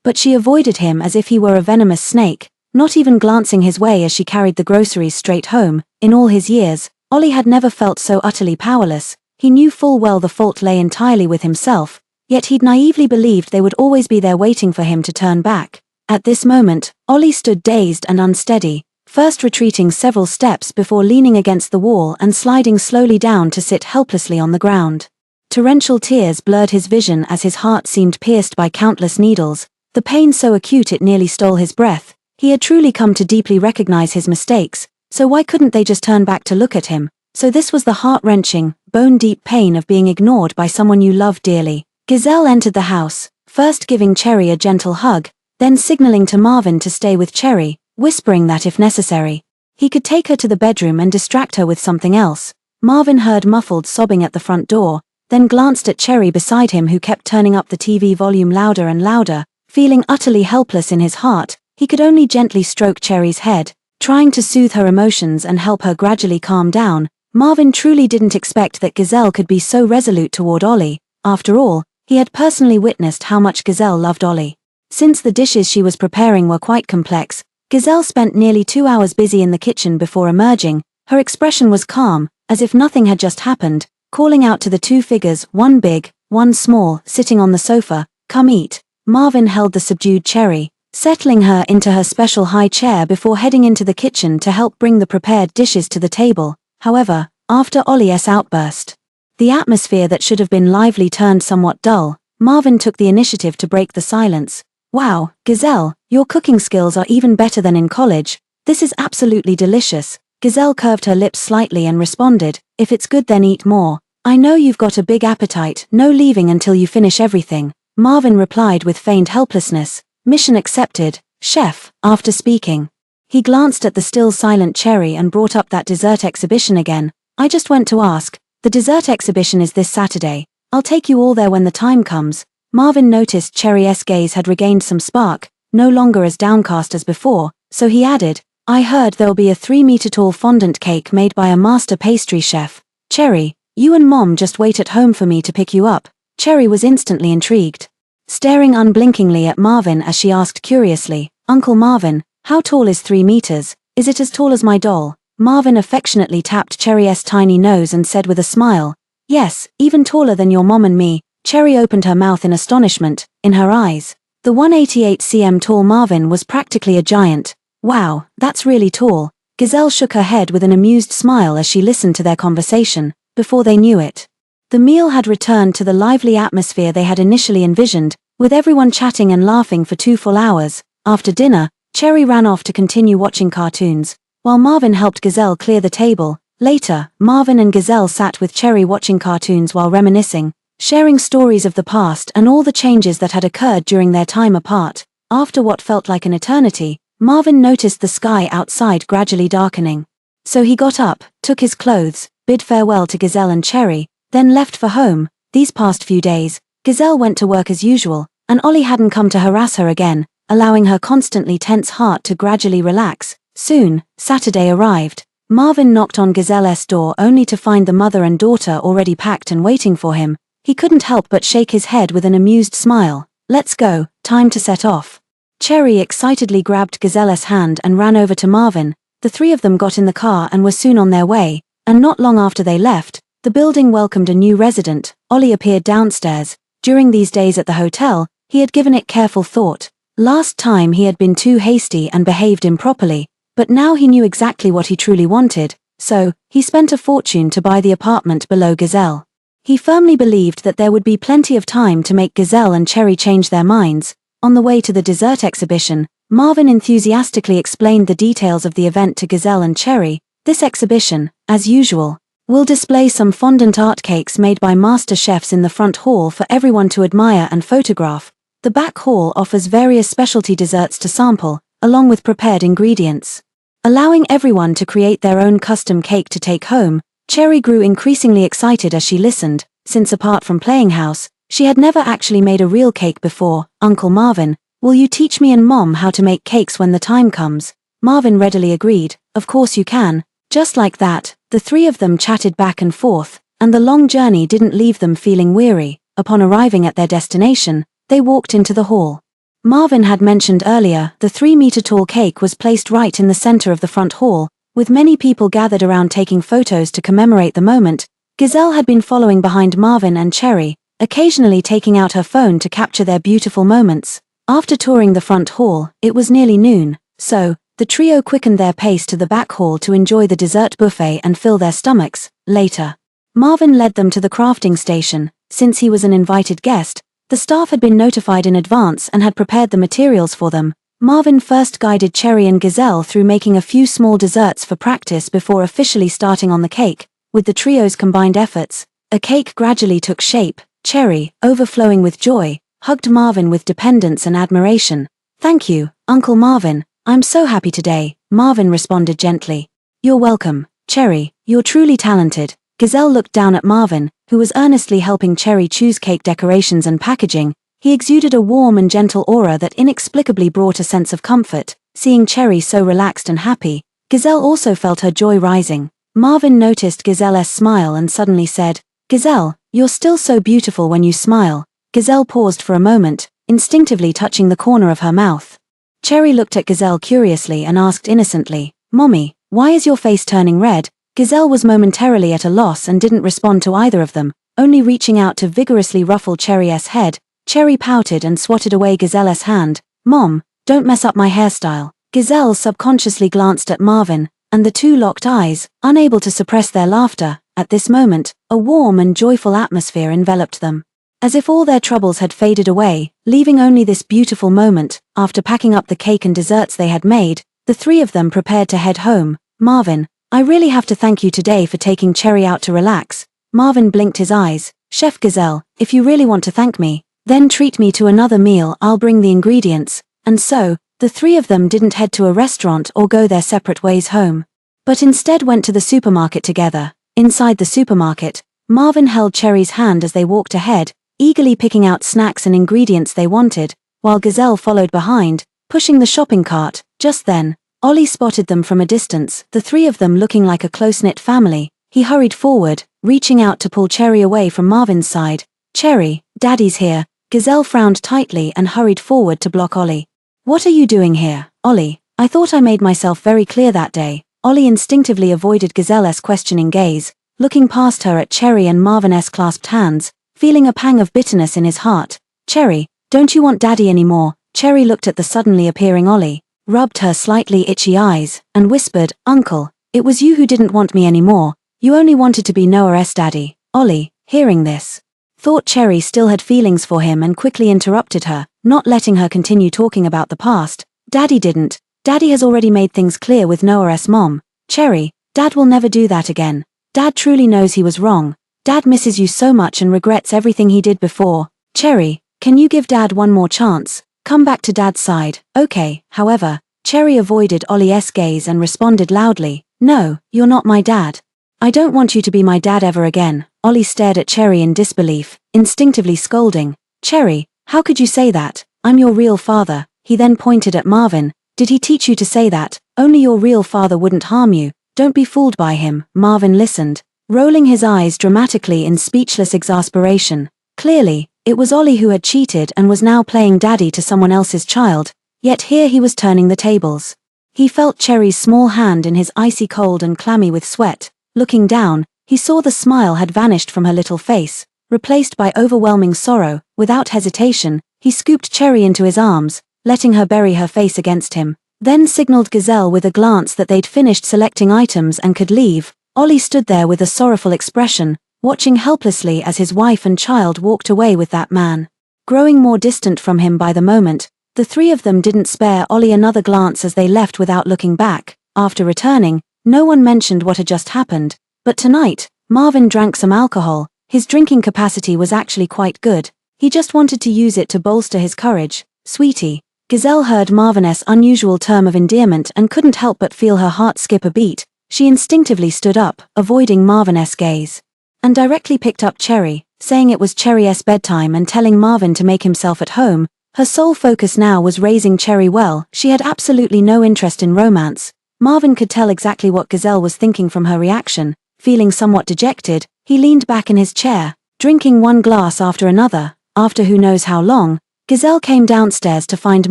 but she avoided him as if he were a venomous snake, not even glancing his way as she carried the groceries straight home. In all his years, Ollie had never felt so utterly powerless. He knew full well the fault lay entirely with himself, yet he'd naively believed they would always be there waiting for him to turn back. At this moment, Ollie stood dazed and unsteady, first retreating several steps before leaning against the wall and sliding slowly down to sit helplessly on the ground. Torrential tears blurred his vision as his heart seemed pierced by countless needles, the pain so acute it nearly stole his breath. He had truly come to deeply recognize his mistakes, so why couldn't they just turn back to look at him? So this was the heart-wrenching, bone-deep pain of being ignored by someone you loved dearly. Giselle entered the house, first giving Cherry a gentle hug, then signaling to Marvin to stay with Cherry, whispering that if necessary, he could take her to the bedroom and distract her with something else. Marvin heard muffled sobbing at the front door, then glanced at Cherry beside him, who kept turning up the TV volume louder and louder. Feeling utterly helpless in his heart, he could only gently stroke Cherry's head, trying to soothe her emotions and help her gradually calm down. Marvin truly didn't expect that Giselle could be so resolute toward Ollie. After all, he had personally witnessed how much Giselle loved Ollie. Since the dishes she was preparing were quite complex, Giselle spent nearly 2 hours busy in the kitchen before emerging. Her expression was calm, as if nothing had just happened, calling out to the two figures, one big, one small, sitting on the sofa, "Come eat." Marvin held the subdued Cherry, settling her into her special high chair before heading into the kitchen to help bring the prepared dishes to the table. However, after Ollie's outburst, the atmosphere that should have been lively turned somewhat dull. Marvin took the initiative to break the silence. "Wow, Giselle, your cooking skills are even better than in college. This is absolutely delicious." Giselle curved her lips slightly and responded, "If it's good then eat more. I know you've got a big appetite, no leaving until you finish everything." Marvin replied with feigned helplessness, "Mission accepted, chef." After speaking, he glanced at the still silent Cherry and brought up that dessert exhibition again. "I just went to ask, the dessert exhibition is this Saturday. I'll take you all there when the time comes." Marvin noticed Cherry's gaze had regained some spark, no longer as downcast as before, so he added, "I heard there'll be a 3-meter-tall fondant cake made by a master pastry chef. Cherry, you and Mom just wait at home for me to pick you up." Cherry was instantly intrigued, staring unblinkingly at Marvin as she asked curiously, "Uncle Marvin, how tall is 3 meters? Is it as tall as my doll?" Marvin affectionately tapped Cherry's tiny nose and said with a smile, "Yes, even taller than your mom and me." Cherry opened her mouth in astonishment. In her eyes, the 188 cm tall Marvin was practically a giant. "Wow, that's really tall." Giselle shook her head with an amused smile as she listened to their conversation. Before they knew it, the meal had returned to the lively atmosphere they had initially envisioned, with everyone chatting and laughing for 2 full hours. After dinner, Cherry ran off to continue watching cartoons, while Marvin helped Giselle clear the table. Later, Marvin and Giselle sat with Cherry watching cartoons while reminiscing, sharing stories of the past and all the changes that had occurred during their time apart. After what felt like an eternity, Marvin noticed the sky outside gradually darkening. So he got up, took his clothes, bid farewell to Giselle and Cherry, then left for home. These past few days, Giselle went to work as usual, and Ollie hadn't come to harass her again, allowing her constantly tense heart to gradually relax. Soon, Saturday arrived. Marvin knocked on Giselle's door only to find the mother and daughter already packed and waiting for him. He couldn't help but shake his head with an amused smile. "Let's go, time to set off." Cherry excitedly grabbed Giselle's hand and ran over to Marvin. The three of them got in the car and were soon on their way, and not long after they left, the building welcomed a new resident. Ollie appeared downstairs. During these days at the hotel, he had given it careful thought. Last time he had been too hasty and behaved improperly, but now he knew exactly what he truly wanted, so he spent a fortune to buy the apartment below Giselle. He firmly believed that there would be plenty of time to make Giselle and Cherry change their minds. On the way to the dessert exhibition, Marvin enthusiastically explained the details of the event to Giselle and Cherry. "This exhibition, as usual, will display some fondant art cakes made by master chefs in the front hall for everyone to admire and photograph. The back hall offers various specialty desserts to sample, along with prepared ingredients, allowing everyone to create their own custom cake to take home." Cherry grew increasingly excited as she listened, since apart from playing house, she had never actually made a real cake before. "Uncle Marvin, will you teach me and Mom how to make cakes when the time comes?" Marvin readily agreed. "Of course you can." Just like that, the three of them chatted back and forth, and the long journey didn't leave them feeling weary. Upon arriving at their destination, they walked into the hall. Marvin had mentioned earlier, the 3-meter-tall cake was placed right in the center of the front hall, With many people gathered around taking photos to commemorate the moment, Giselle had been following behind Marvin and Cherry, occasionally taking out her phone to capture their beautiful moments. After touring the front hall, it was nearly noon, so the trio quickened their pace to the back hall to enjoy the dessert buffet and fill their stomachs. Later, Marvin led them to the crafting station. Since he was an invited guest, the staff had been notified in advance and had prepared the materials for them. Marvin first guided Cherry and Giselle through making a few small desserts for practice before officially starting on the cake. With the trio's combined efforts, a cake gradually took shape. Cherry, overflowing with joy, hugged Marvin with dependence and admiration. "Thank you, Uncle Marvin, I'm so happy today," Marvin responded gently. "You're welcome, Cherry, you're truly talented." Giselle looked down at Marvin, who was earnestly helping Cherry choose cake decorations and packaging. He exuded a warm and gentle aura that inexplicably brought a sense of comfort. Seeing Cherry so relaxed and happy, Giselle also felt her joy rising. Marvin noticed Giselle's smile and suddenly said, "Giselle, you're still so beautiful when you smile." Giselle paused for a moment, instinctively touching the corner of her mouth. Cherry looked at Giselle curiously and asked innocently, "Mommy, why is your face turning red?" Giselle was momentarily at a loss and didn't respond to either of them, only reaching out to vigorously ruffle Cherry's head. Cherry pouted and swatted away Giselle's hand. "Mom, don't mess up my hairstyle." Giselle subconsciously glanced at Marvin, and the two locked eyes, unable to suppress their laughter. At this moment, a warm and joyful atmosphere enveloped them. As if all their troubles had faded away, leaving only this beautiful moment. After packing up the cake and desserts they had made, the three of them prepared to head home. "Marvin, I really have to thank you today for taking Cherry out to relax." Marvin blinked his eyes. "Chef Giselle, if you really want to thank me, then treat me to another meal, I'll bring the ingredients." And so, the three of them didn't head to a restaurant or go their separate ways home, but instead went to the supermarket together. Inside the supermarket, Marvin held Cherry's hand as they walked ahead, eagerly picking out snacks and ingredients they wanted, while Giselle followed behind, pushing the shopping cart. Just then, Ollie spotted them from a distance, the three of them looking like a close-knit family. He hurried forward, reaching out to pull Cherry away from Marvin's side. "Cherry, Daddy's here." Giselle frowned tightly and hurried forward to block Ollie. "What are you doing here, Ollie? I thought I made myself very clear that day." Ollie instinctively avoided Giselle's questioning gaze, looking past her at Cherry and Marvin's clasped hands, feeling a pang of bitterness in his heart. "Cherry, don't you want Daddy anymore?" Cherry looked at the suddenly appearing Ollie, rubbed her slightly itchy eyes, and whispered, "Uncle, it was you who didn't want me anymore. You only wanted to be Noah's daddy." Ollie, hearing this, thought Cherry still had feelings for him and quickly interrupted her, not letting her continue talking about the past. "Daddy didn't. Daddy has already made things clear with Noah's mom. Cherry, Dad will never do that again. Dad truly knows he was wrong. Dad misses you so much and regrets everything he did before. Cherry, can you give Dad one more chance? Come back to Dad's side." "Okay." However, Cherry avoided Ollie's gaze and responded loudly, "No, you're not my dad. I don't want you to be my dad ever again." Ollie stared at Cherry in disbelief, instinctively scolding, "Cherry, how could you say that? I'm your real father." He then pointed at Marvin. "Did he teach you to say that? Only your real father wouldn't harm you. Don't be fooled by him." Marvin listened, rolling his eyes dramatically in speechless exasperation. Clearly, it was Ollie who had cheated and was now playing daddy to someone else's child, yet here he was turning the tables. He felt Cherry's small hand in his icy cold and clammy with sweat. Looking down, he saw the smile had vanished from her little face, replaced by overwhelming sorrow. Without hesitation, he scooped Cherry into his arms, letting her bury her face against him, then signaled Giselle with a glance that they'd finished selecting items and could leave. Ollie stood there with a sorrowful expression, watching helplessly as his wife and child walked away with that man. Growing more distant from him by the moment, the three of them didn't spare Ollie another glance as they left without looking back. After returning, no one mentioned what had just happened, but tonight, Marvin drank some alcohol. His drinking capacity was actually quite good. He just wanted to use it to bolster his courage. "Sweetie." Giselle heard Marvin's unusual term of endearment and couldn't help but feel her heart skip a beat. She instinctively stood up, avoiding Marvin's gaze, and directly picked up Cherry, saying it was Cherry's bedtime and telling Marvin to make himself at home. Her sole focus now was raising Cherry well. She had absolutely no interest in romance. Marvin could tell exactly what Giselle was thinking from her reaction. Feeling somewhat dejected, he leaned back in his chair, drinking one glass after another. After who knows how long, Giselle came downstairs to find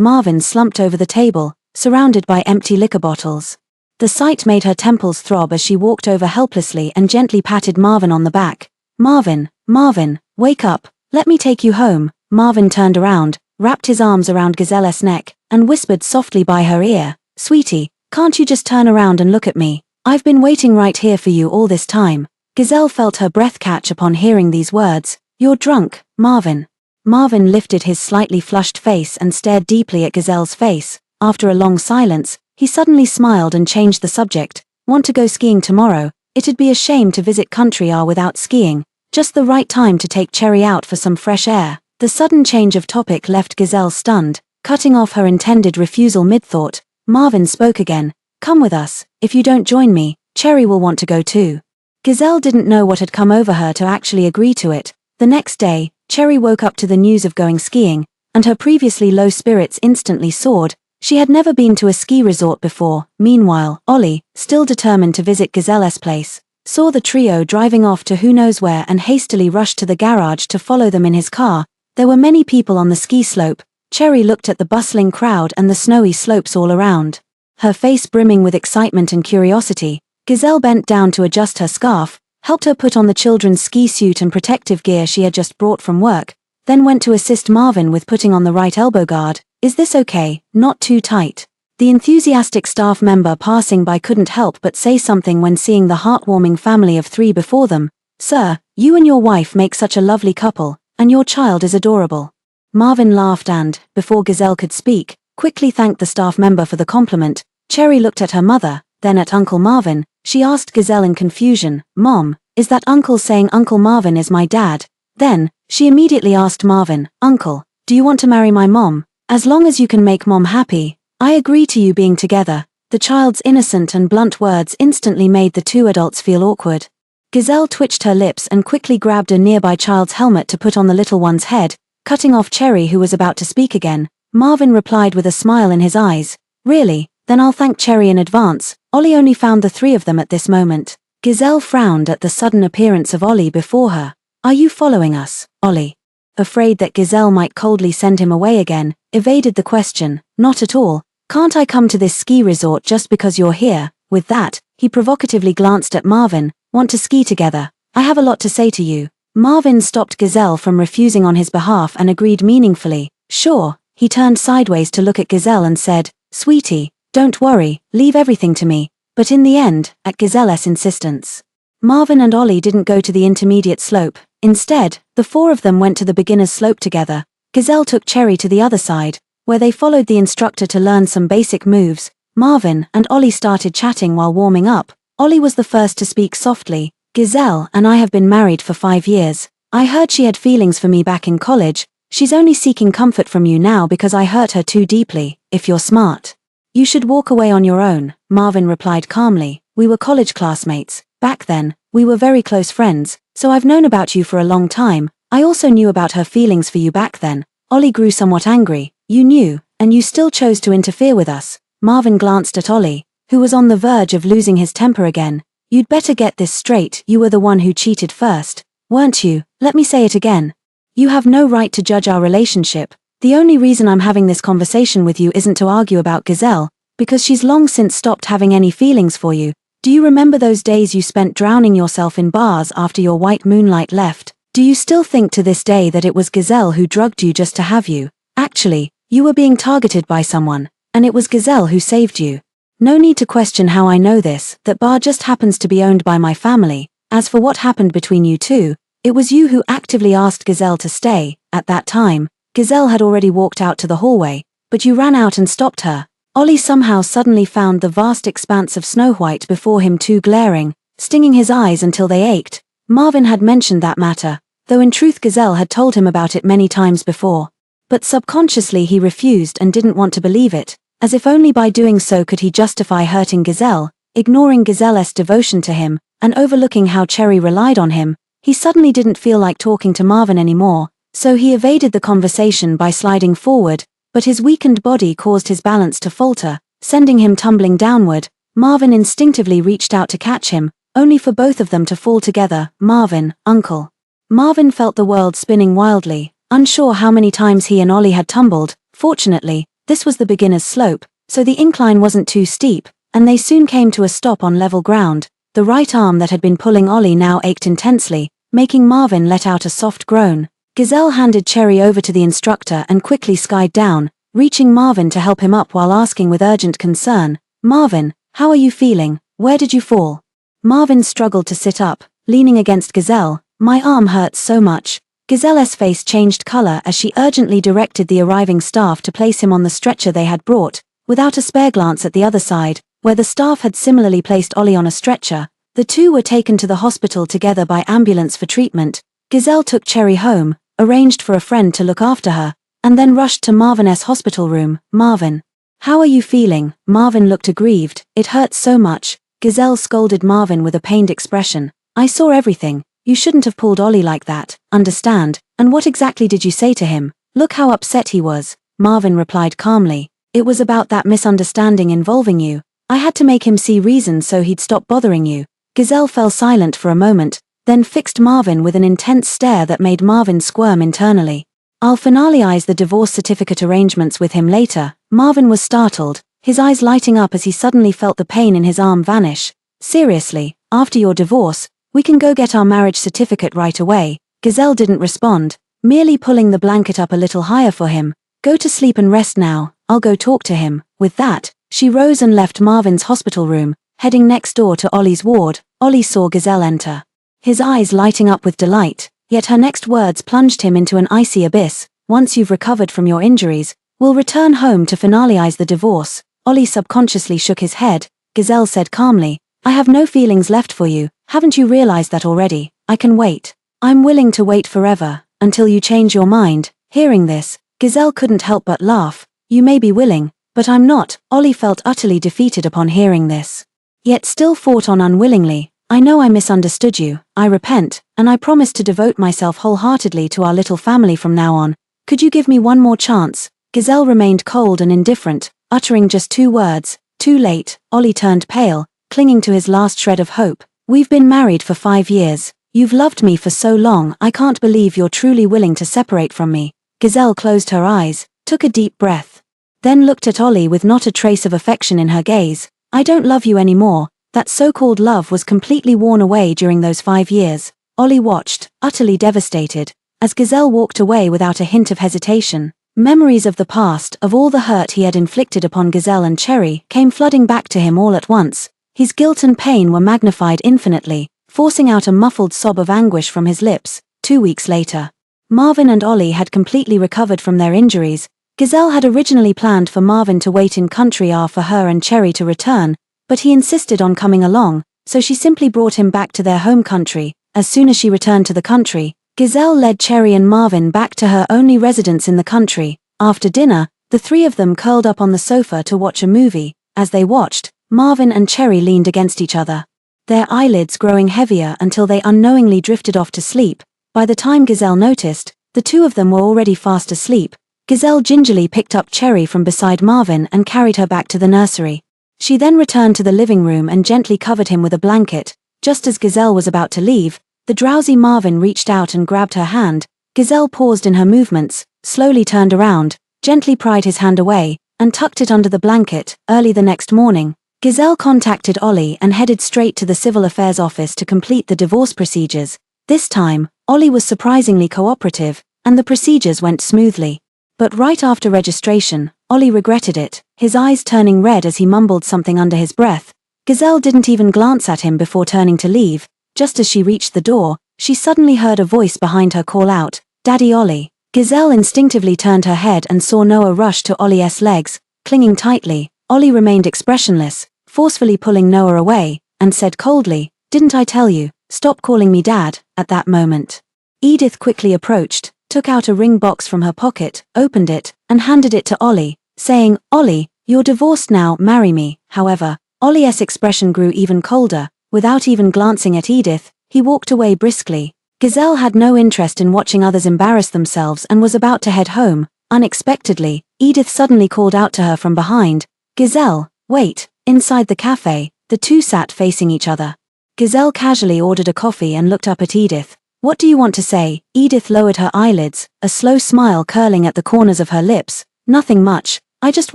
Marvin slumped over the table, surrounded by empty liquor bottles. The sight made her temples throb as she walked over helplessly and gently patted Marvin on the back. "Marvin, Marvin, wake up, let me take you home." Marvin turned around, wrapped his arms around Gazelle's neck, and whispered softly by her ear, "Sweetie, can't you just turn around and look at me? I've been waiting right here for you all this time." Gazelle felt her breath catch upon hearing these words. "You're drunk, Marvin." Marvin lifted his slightly flushed face and stared deeply at Gazelle's face. After a long silence, he suddenly smiled and changed the subject. "Want to go skiing tomorrow? It'd be a shame to visit country R without skiing. Just the right time to take Cherry out for some fresh air." The sudden change of topic left Gazelle stunned, cutting off her intended refusal mid-thought. Marvin spoke again. "Come with us. If you don't join me, Cherry will want to go too." Gazelle didn't know what had come over her to actually agree to it. The next day, Cherry woke up to the news of going skiing, and her previously low spirits instantly soared. She had never been to a ski resort before. Meanwhile, Ollie, still determined to visit Gazelle's place, saw the trio driving off to who knows where and hastily rushed to the garage to follow them in his car. There were many people on the ski slope. Cherry looked at the bustling crowd and the snowy slopes all around. Her face brimming with excitement and curiosity, Gazelle bent down to adjust her scarf, helped her put on the children's ski suit and protective gear she had just brought from work, then went to assist Marvin with putting on the right elbow guard. "Is this okay? Not too tight?" The enthusiastic staff member passing by couldn't help but say something when seeing the heartwarming family of 3 before them. "Sir, you and your wife make such a lovely couple, and your child is adorable." Marvin laughed and, before Gazelle could speak, quickly thanked the staff member for the compliment. Cherry looked at her mother, then at Uncle Marvin. She asked Gazelle in confusion, "Mom, is that Uncle saying Uncle Marvin is my dad?" Then, she immediately asked Marvin, "Uncle, do you want to marry my mom? As long as you can make Mom happy, I agree to you being together." The child's innocent and blunt words instantly made the 2 adults feel awkward. Gazelle twitched her lips and quickly grabbed a nearby child's helmet to put on the little one's head, cutting off Cherry who was about to speak again. Marvin replied with a smile in his eyes, "Really? Then I'll thank Cherry in advance." Ollie only found the 3 of them at this moment. Gazelle frowned at the sudden appearance of Ollie before her. "Are you following us, Ollie?" Afraid that Gazelle might coldly send him away again, evaded the question. "Not at all. Can't I come to this ski resort just because you're here?" With that, he provocatively glanced at Marvin. "Want to ski together? I have a lot to say to you." Marvin stopped Gazelle from refusing on his behalf and agreed meaningfully. "Sure." He turned sideways to look at Gazelle and said, "Sweetie, don't worry, leave everything to me." But in the end, at Gazelle's insistence, Marvin and Ollie didn't go to the intermediate slope. Instead, the 4 of them went to the beginner's slope together. Gazelle took Cherry to the other side, where they followed the instructor to learn some basic moves. Marvin and Ollie started chatting while warming up. Ollie was the first to speak softly. "Gazelle and I have been married for 5 years. I heard she had feelings for me back in college. She's only seeking comfort from you now because I hurt her too deeply. If you're smart, you should walk away on your own." Marvin replied calmly, "We were college classmates. Back then, we were very close friends, so I've known about you for a long time. I also knew about her feelings for you back then." Ollie grew somewhat angry. "You knew, and you still chose to interfere with us." Marvin glanced at Ollie, who was on the verge of losing his temper again. "You'd better get this straight. You were the one who cheated first, weren't you? Let me say it again. You have no right to judge our relationship. The only reason I'm having this conversation with you isn't to argue about Gazelle, because she's long since stopped having any feelings for you. Do you remember those days you spent drowning yourself in bars after your white moonlight left? Do you still think to this day that it was Gazelle who drugged you just to have you? Actually, you were being targeted by someone, and it was Gazelle who saved you. No need to question how I know this, that bar just happens to be owned by my family. As for what happened between you two, it was you who actively asked Gazelle to stay. At that time, Gazelle had already walked out to the hallway, but you ran out and stopped her." Ollie somehow suddenly found the vast expanse of Snow White before him too glaring, stinging his eyes until they ached. Marvin had mentioned that matter, though in truth Gazelle had told him about it many times before. But subconsciously he refused and didn't want to believe it, as if only by doing so could he justify hurting Gazelle. Ignoring Gazelle's devotion to him, and overlooking how Cherry relied on him, he suddenly didn't feel like talking to Marvin anymore, so he evaded the conversation by sliding forward, but his weakened body caused his balance to falter, sending him tumbling downward. Marvin instinctively reached out to catch him, only for both of them to fall together. "Marvin, Uncle." Marvin felt the world spinning wildly, unsure how many times he and Ollie had tumbled. Fortunately, this was the beginner's slope, so the incline wasn't too steep, and they soon came to a stop on level ground. The right arm that had been pulling Ollie now ached intensely, making Marvin let out a soft groan. Gazelle handed Cherry over to the instructor and quickly skied down, reaching Marvin to help him up while asking with urgent concern, "Marvin, how are you feeling? Where did you fall?" Marvin struggled to sit up, leaning against Gazelle. "My arm hurts so much." Gazelle's face changed color as she urgently directed the arriving staff to place him on the stretcher they had brought, without a spare glance at the other side, where the staff had similarly placed Ollie on a stretcher. The two were taken to the hospital together by ambulance for treatment. Gazelle took Cherry home, arranged for a friend to look after her, and then rushed to Marvin's hospital room. "Marvin, how are you feeling?" Marvin looked aggrieved. "It hurts so much." Gazelle scolded Marvin with a pained expression. "I saw everything. You shouldn't have pulled Ollie like that, understand? And what exactly did you say to him? Look how upset he was." Marvin replied calmly. "It was about that misunderstanding involving you. I had to make him see reason so he'd stop bothering you." Gazelle fell silent for a moment, then fixed Marvin with an intense stare that made Marvin squirm internally. "I'll finalize the divorce certificate arrangements with him later." Marvin was startled, his eyes lighting up as he suddenly felt the pain in his arm vanish. "Seriously, after your divorce, we can go get our marriage certificate right away." Gazelle didn't respond, merely pulling the blanket up a little higher for him. "Go to sleep and rest now, I'll go talk to him." With that, she rose and left Marvin's hospital room, heading next door to Ollie's ward. Ollie saw Gazelle enter, his eyes lighting up with delight, yet her next words plunged him into an icy abyss. "Once you've recovered from your injuries, we'll return home to finalize the divorce." Ollie subconsciously shook his head. Gazelle said calmly, "I have no feelings left for you, haven't you realized that already? I can wait. I'm willing to wait forever, until you change your mind." Hearing this, Gazelle couldn't help but laugh. "You may be willing, but I'm not." Ollie felt utterly defeated upon hearing this, yet still fought on unwillingly. "I know I misunderstood you, I repent, and I promise to devote myself wholeheartedly to our little family from now on. Could you give me one more chance?" Gazelle remained cold and indifferent, uttering just two words, "Too late." Ollie turned pale, clinging to his last shred of hope. "We've been married for 5 years. You've loved me for so long. I can't believe you're truly willing to separate from me." Gazelle closed her eyes, took a deep breath, then looked at Ollie with not a trace of affection in her gaze. "I don't love you anymore." That so-called love was completely worn away during those 5 years. Ollie watched, utterly devastated, as Gazelle walked away without a hint of hesitation. Memories of the past, of all the hurt he had inflicted upon Gazelle and Cherry, came flooding back to him all at once. His guilt and pain were magnified infinitely, forcing out a muffled sob of anguish from his lips. 2 weeks later, Marvin and Ollie had completely recovered from their injuries. Gazelle had originally planned for Marvin to wait in country for her and Cherry to return, but he insisted on coming along, so she simply brought him back to their home country. As soon as she returned to the country, Gazelle led Cherry and Marvin back to her only residence in the country. After dinner, the three of them curled up on the sofa to watch a movie. As they watched, Marvin and Cherry leaned against each other, their eyelids growing heavier until they unknowingly drifted off to sleep. By the time Gazelle noticed, the two of them were already fast asleep. Gazelle gingerly picked up Cherry from beside Marvin and carried her back to the nursery. She then returned to the living room and gently covered him with a blanket. Just as Gazelle was about to leave, the drowsy Marvin reached out and grabbed her hand. Gazelle paused in her movements, slowly turned around, gently pried his hand away, and tucked it under the blanket. Early the next morning, Gazelle contacted Ollie and headed straight to the Civil Affairs office to complete the divorce procedures. This time, Ollie was surprisingly cooperative, and the procedures went smoothly. But right after registration, Ollie regretted it, his eyes turning red as he mumbled something under his breath. Gazelle didn't even glance at him before turning to leave. Just as she reached the door, she suddenly heard a voice behind her call out, "Daddy Ollie." Gazelle instinctively turned her head and saw Noah rush to Ollie's legs, clinging tightly. Ollie remained expressionless, forcefully pulling Noah away, and said coldly, "Didn't I tell you? Stop calling me Dad." At that moment, Edith quickly approached, took out a ring box from her pocket, opened it, and handed it to Ollie, saying, "Ollie, you're divorced now, marry me." However, Ollie's expression grew even colder. Without even glancing at Edith, he walked away briskly. Gazelle had no interest in watching others embarrass themselves and was about to head home. Unexpectedly, Edith suddenly called out to her from behind, "Gazelle, wait." Inside the cafe, the two sat facing each other. Gazelle casually ordered a coffee and looked up at Edith. "What do you want to say?" Edith lowered her eyelids, a slow smile curling at the corners of her lips. "Nothing much. I just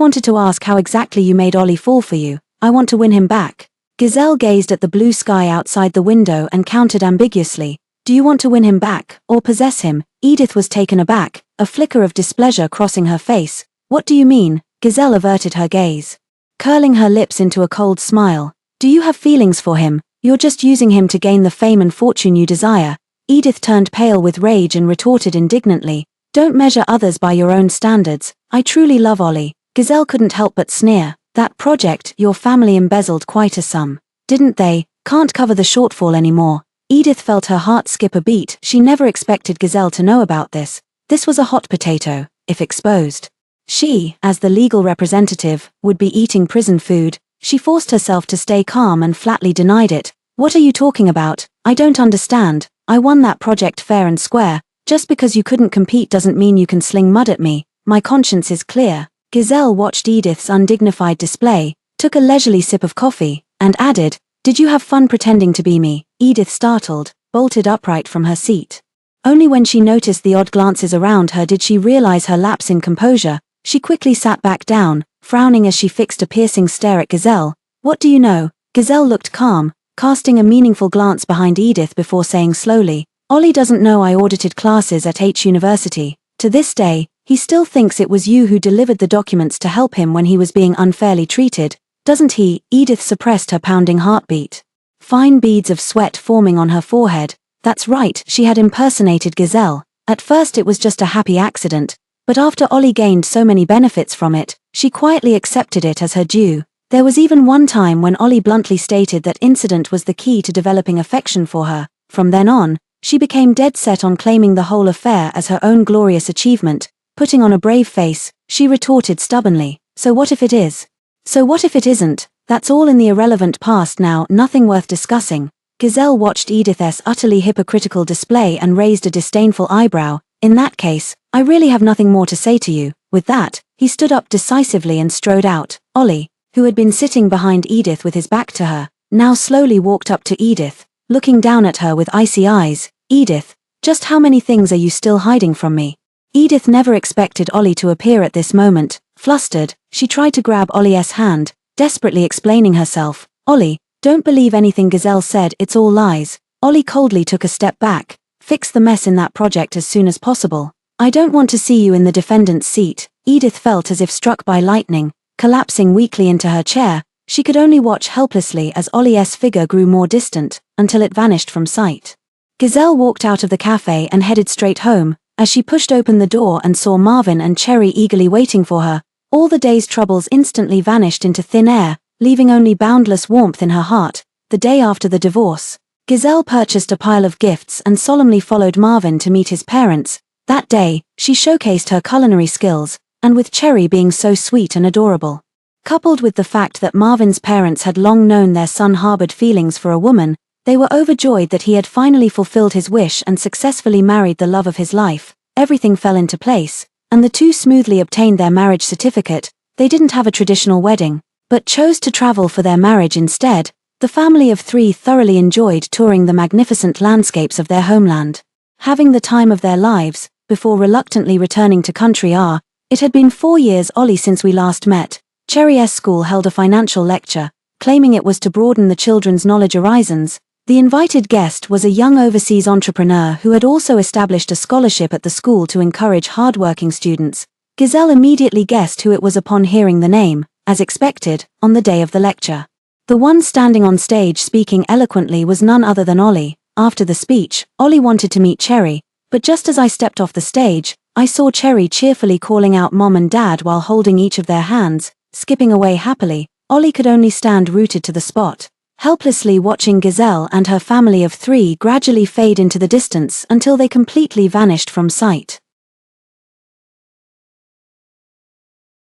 wanted to ask how exactly you made Ollie fall for you. I want to win him back. Gazelle gazed at the blue sky outside the window and countered ambiguously. Do you want to win him back, or possess him? Edith was taken aback, a flicker of displeasure crossing her face. What do you mean? Gazelle averted her gaze, curling her lips into a cold smile. Do you have feelings for him? You're just using him to gain the fame and fortune you desire. Edith turned pale with rage and retorted indignantly. Don't measure others by your own standards. I truly love Ollie. Gazelle couldn't help but sneer. That project, your family embezzled quite a sum, didn't they? Can't cover the shortfall anymore. Edith felt her heart skip a beat. She never expected Gazelle to know about this. This was a hot potato, if exposed. She, as the legal representative, would be eating prison food. She forced herself to stay calm and flatly denied it. What are you talking about? I don't understand. I won that project fair and square. Just because you couldn't compete doesn't mean you can sling mud at me. My conscience is clear. Gazelle watched Edith's undignified display, took a leisurely sip of coffee, and added, Did you have fun pretending to be me? Edith, startled, bolted upright from her seat. Only when she noticed the odd glances around her did she realize her lapse in composure. She quickly sat back down, frowning as she fixed a piercing stare at Gazelle. What do you know? Gazelle looked calm, casting a meaningful glance behind Edith before saying slowly, Ollie doesn't know I audited classes at H University. To this day, he still thinks it was you who delivered the documents to help him when he was being unfairly treated, doesn't he? Edith suppressed her pounding heartbeat, fine beads of sweat forming on her forehead. That's right, she had impersonated Gazelle. At first it was just a happy accident, but after Ollie gained so many benefits from it, she quietly accepted it as her due. There was even one time when Ollie bluntly stated that incident was the key to developing affection for her. From then on, she became dead set on claiming the whole affair as her own glorious achievement. Putting on a brave face, she retorted stubbornly, So what if it is? So what if it isn't? That's all in the irrelevant past now, nothing worth discussing. Gazelle watched Edith's utterly hypocritical display and raised a disdainful eyebrow. In that case, I really have nothing more to say to you. With that, he stood up decisively and strode out. Ollie, who had been sitting behind Edith with his back to her, now slowly walked up to Edith, looking down at her with icy eyes. Edith, just how many things are you still hiding from me? Edith never expected Ollie to appear at this moment. Flustered, she tried to grab Ollie's hand, desperately explaining herself. Ollie, don't believe anything Gazelle said, it's all lies. Ollie coldly took a step back. Fix the mess in that project as soon as possible. I don't want to see you in the defendant's seat. Edith felt as if struck by lightning, collapsing weakly into her chair. She could only watch helplessly as Ollie's figure grew more distant, until it vanished from sight. Gazelle walked out of the cafe and headed straight home. As she pushed open the door and saw Marvin and Cherry eagerly waiting for her, all the day's troubles instantly vanished into thin air, leaving only boundless warmth in her heart. The day after the divorce, Gazelle purchased a pile of gifts and solemnly followed Marvin to meet his parents. That day, she showcased her culinary skills, and with Cherry being so sweet and adorable, coupled with the fact that Marvin's parents had long known their son harbored feelings for a woman, they were overjoyed that he had finally fulfilled his wish and successfully married the love of his life. Everything fell into place, and the two smoothly obtained their marriage certificate. They didn't have a traditional wedding, but chose to travel for their marriage instead. The family of three thoroughly enjoyed touring the magnificent landscapes of their homeland, having the time of their lives, before reluctantly returning to country R. It had been 4 years, Ollie, since we last met. Cherry's school held a financial lecture, claiming it was to broaden the children's knowledge horizons. The invited guest was a young overseas entrepreneur who had also established a scholarship at the school to encourage hardworking students. Gazelle immediately guessed who it was upon hearing the name, as expected, on the day of the lecture. The one standing on stage speaking eloquently was none other than Ollie. After the speech, Ollie wanted to meet Cherry, but just as I stepped off the stage, I saw Cherry cheerfully calling out Mom and Dad while holding each of their hands, skipping away happily. Ollie could only stand rooted to the spot, helplessly watching Gazelle and her family of three gradually fade into the distance until they completely vanished from sight.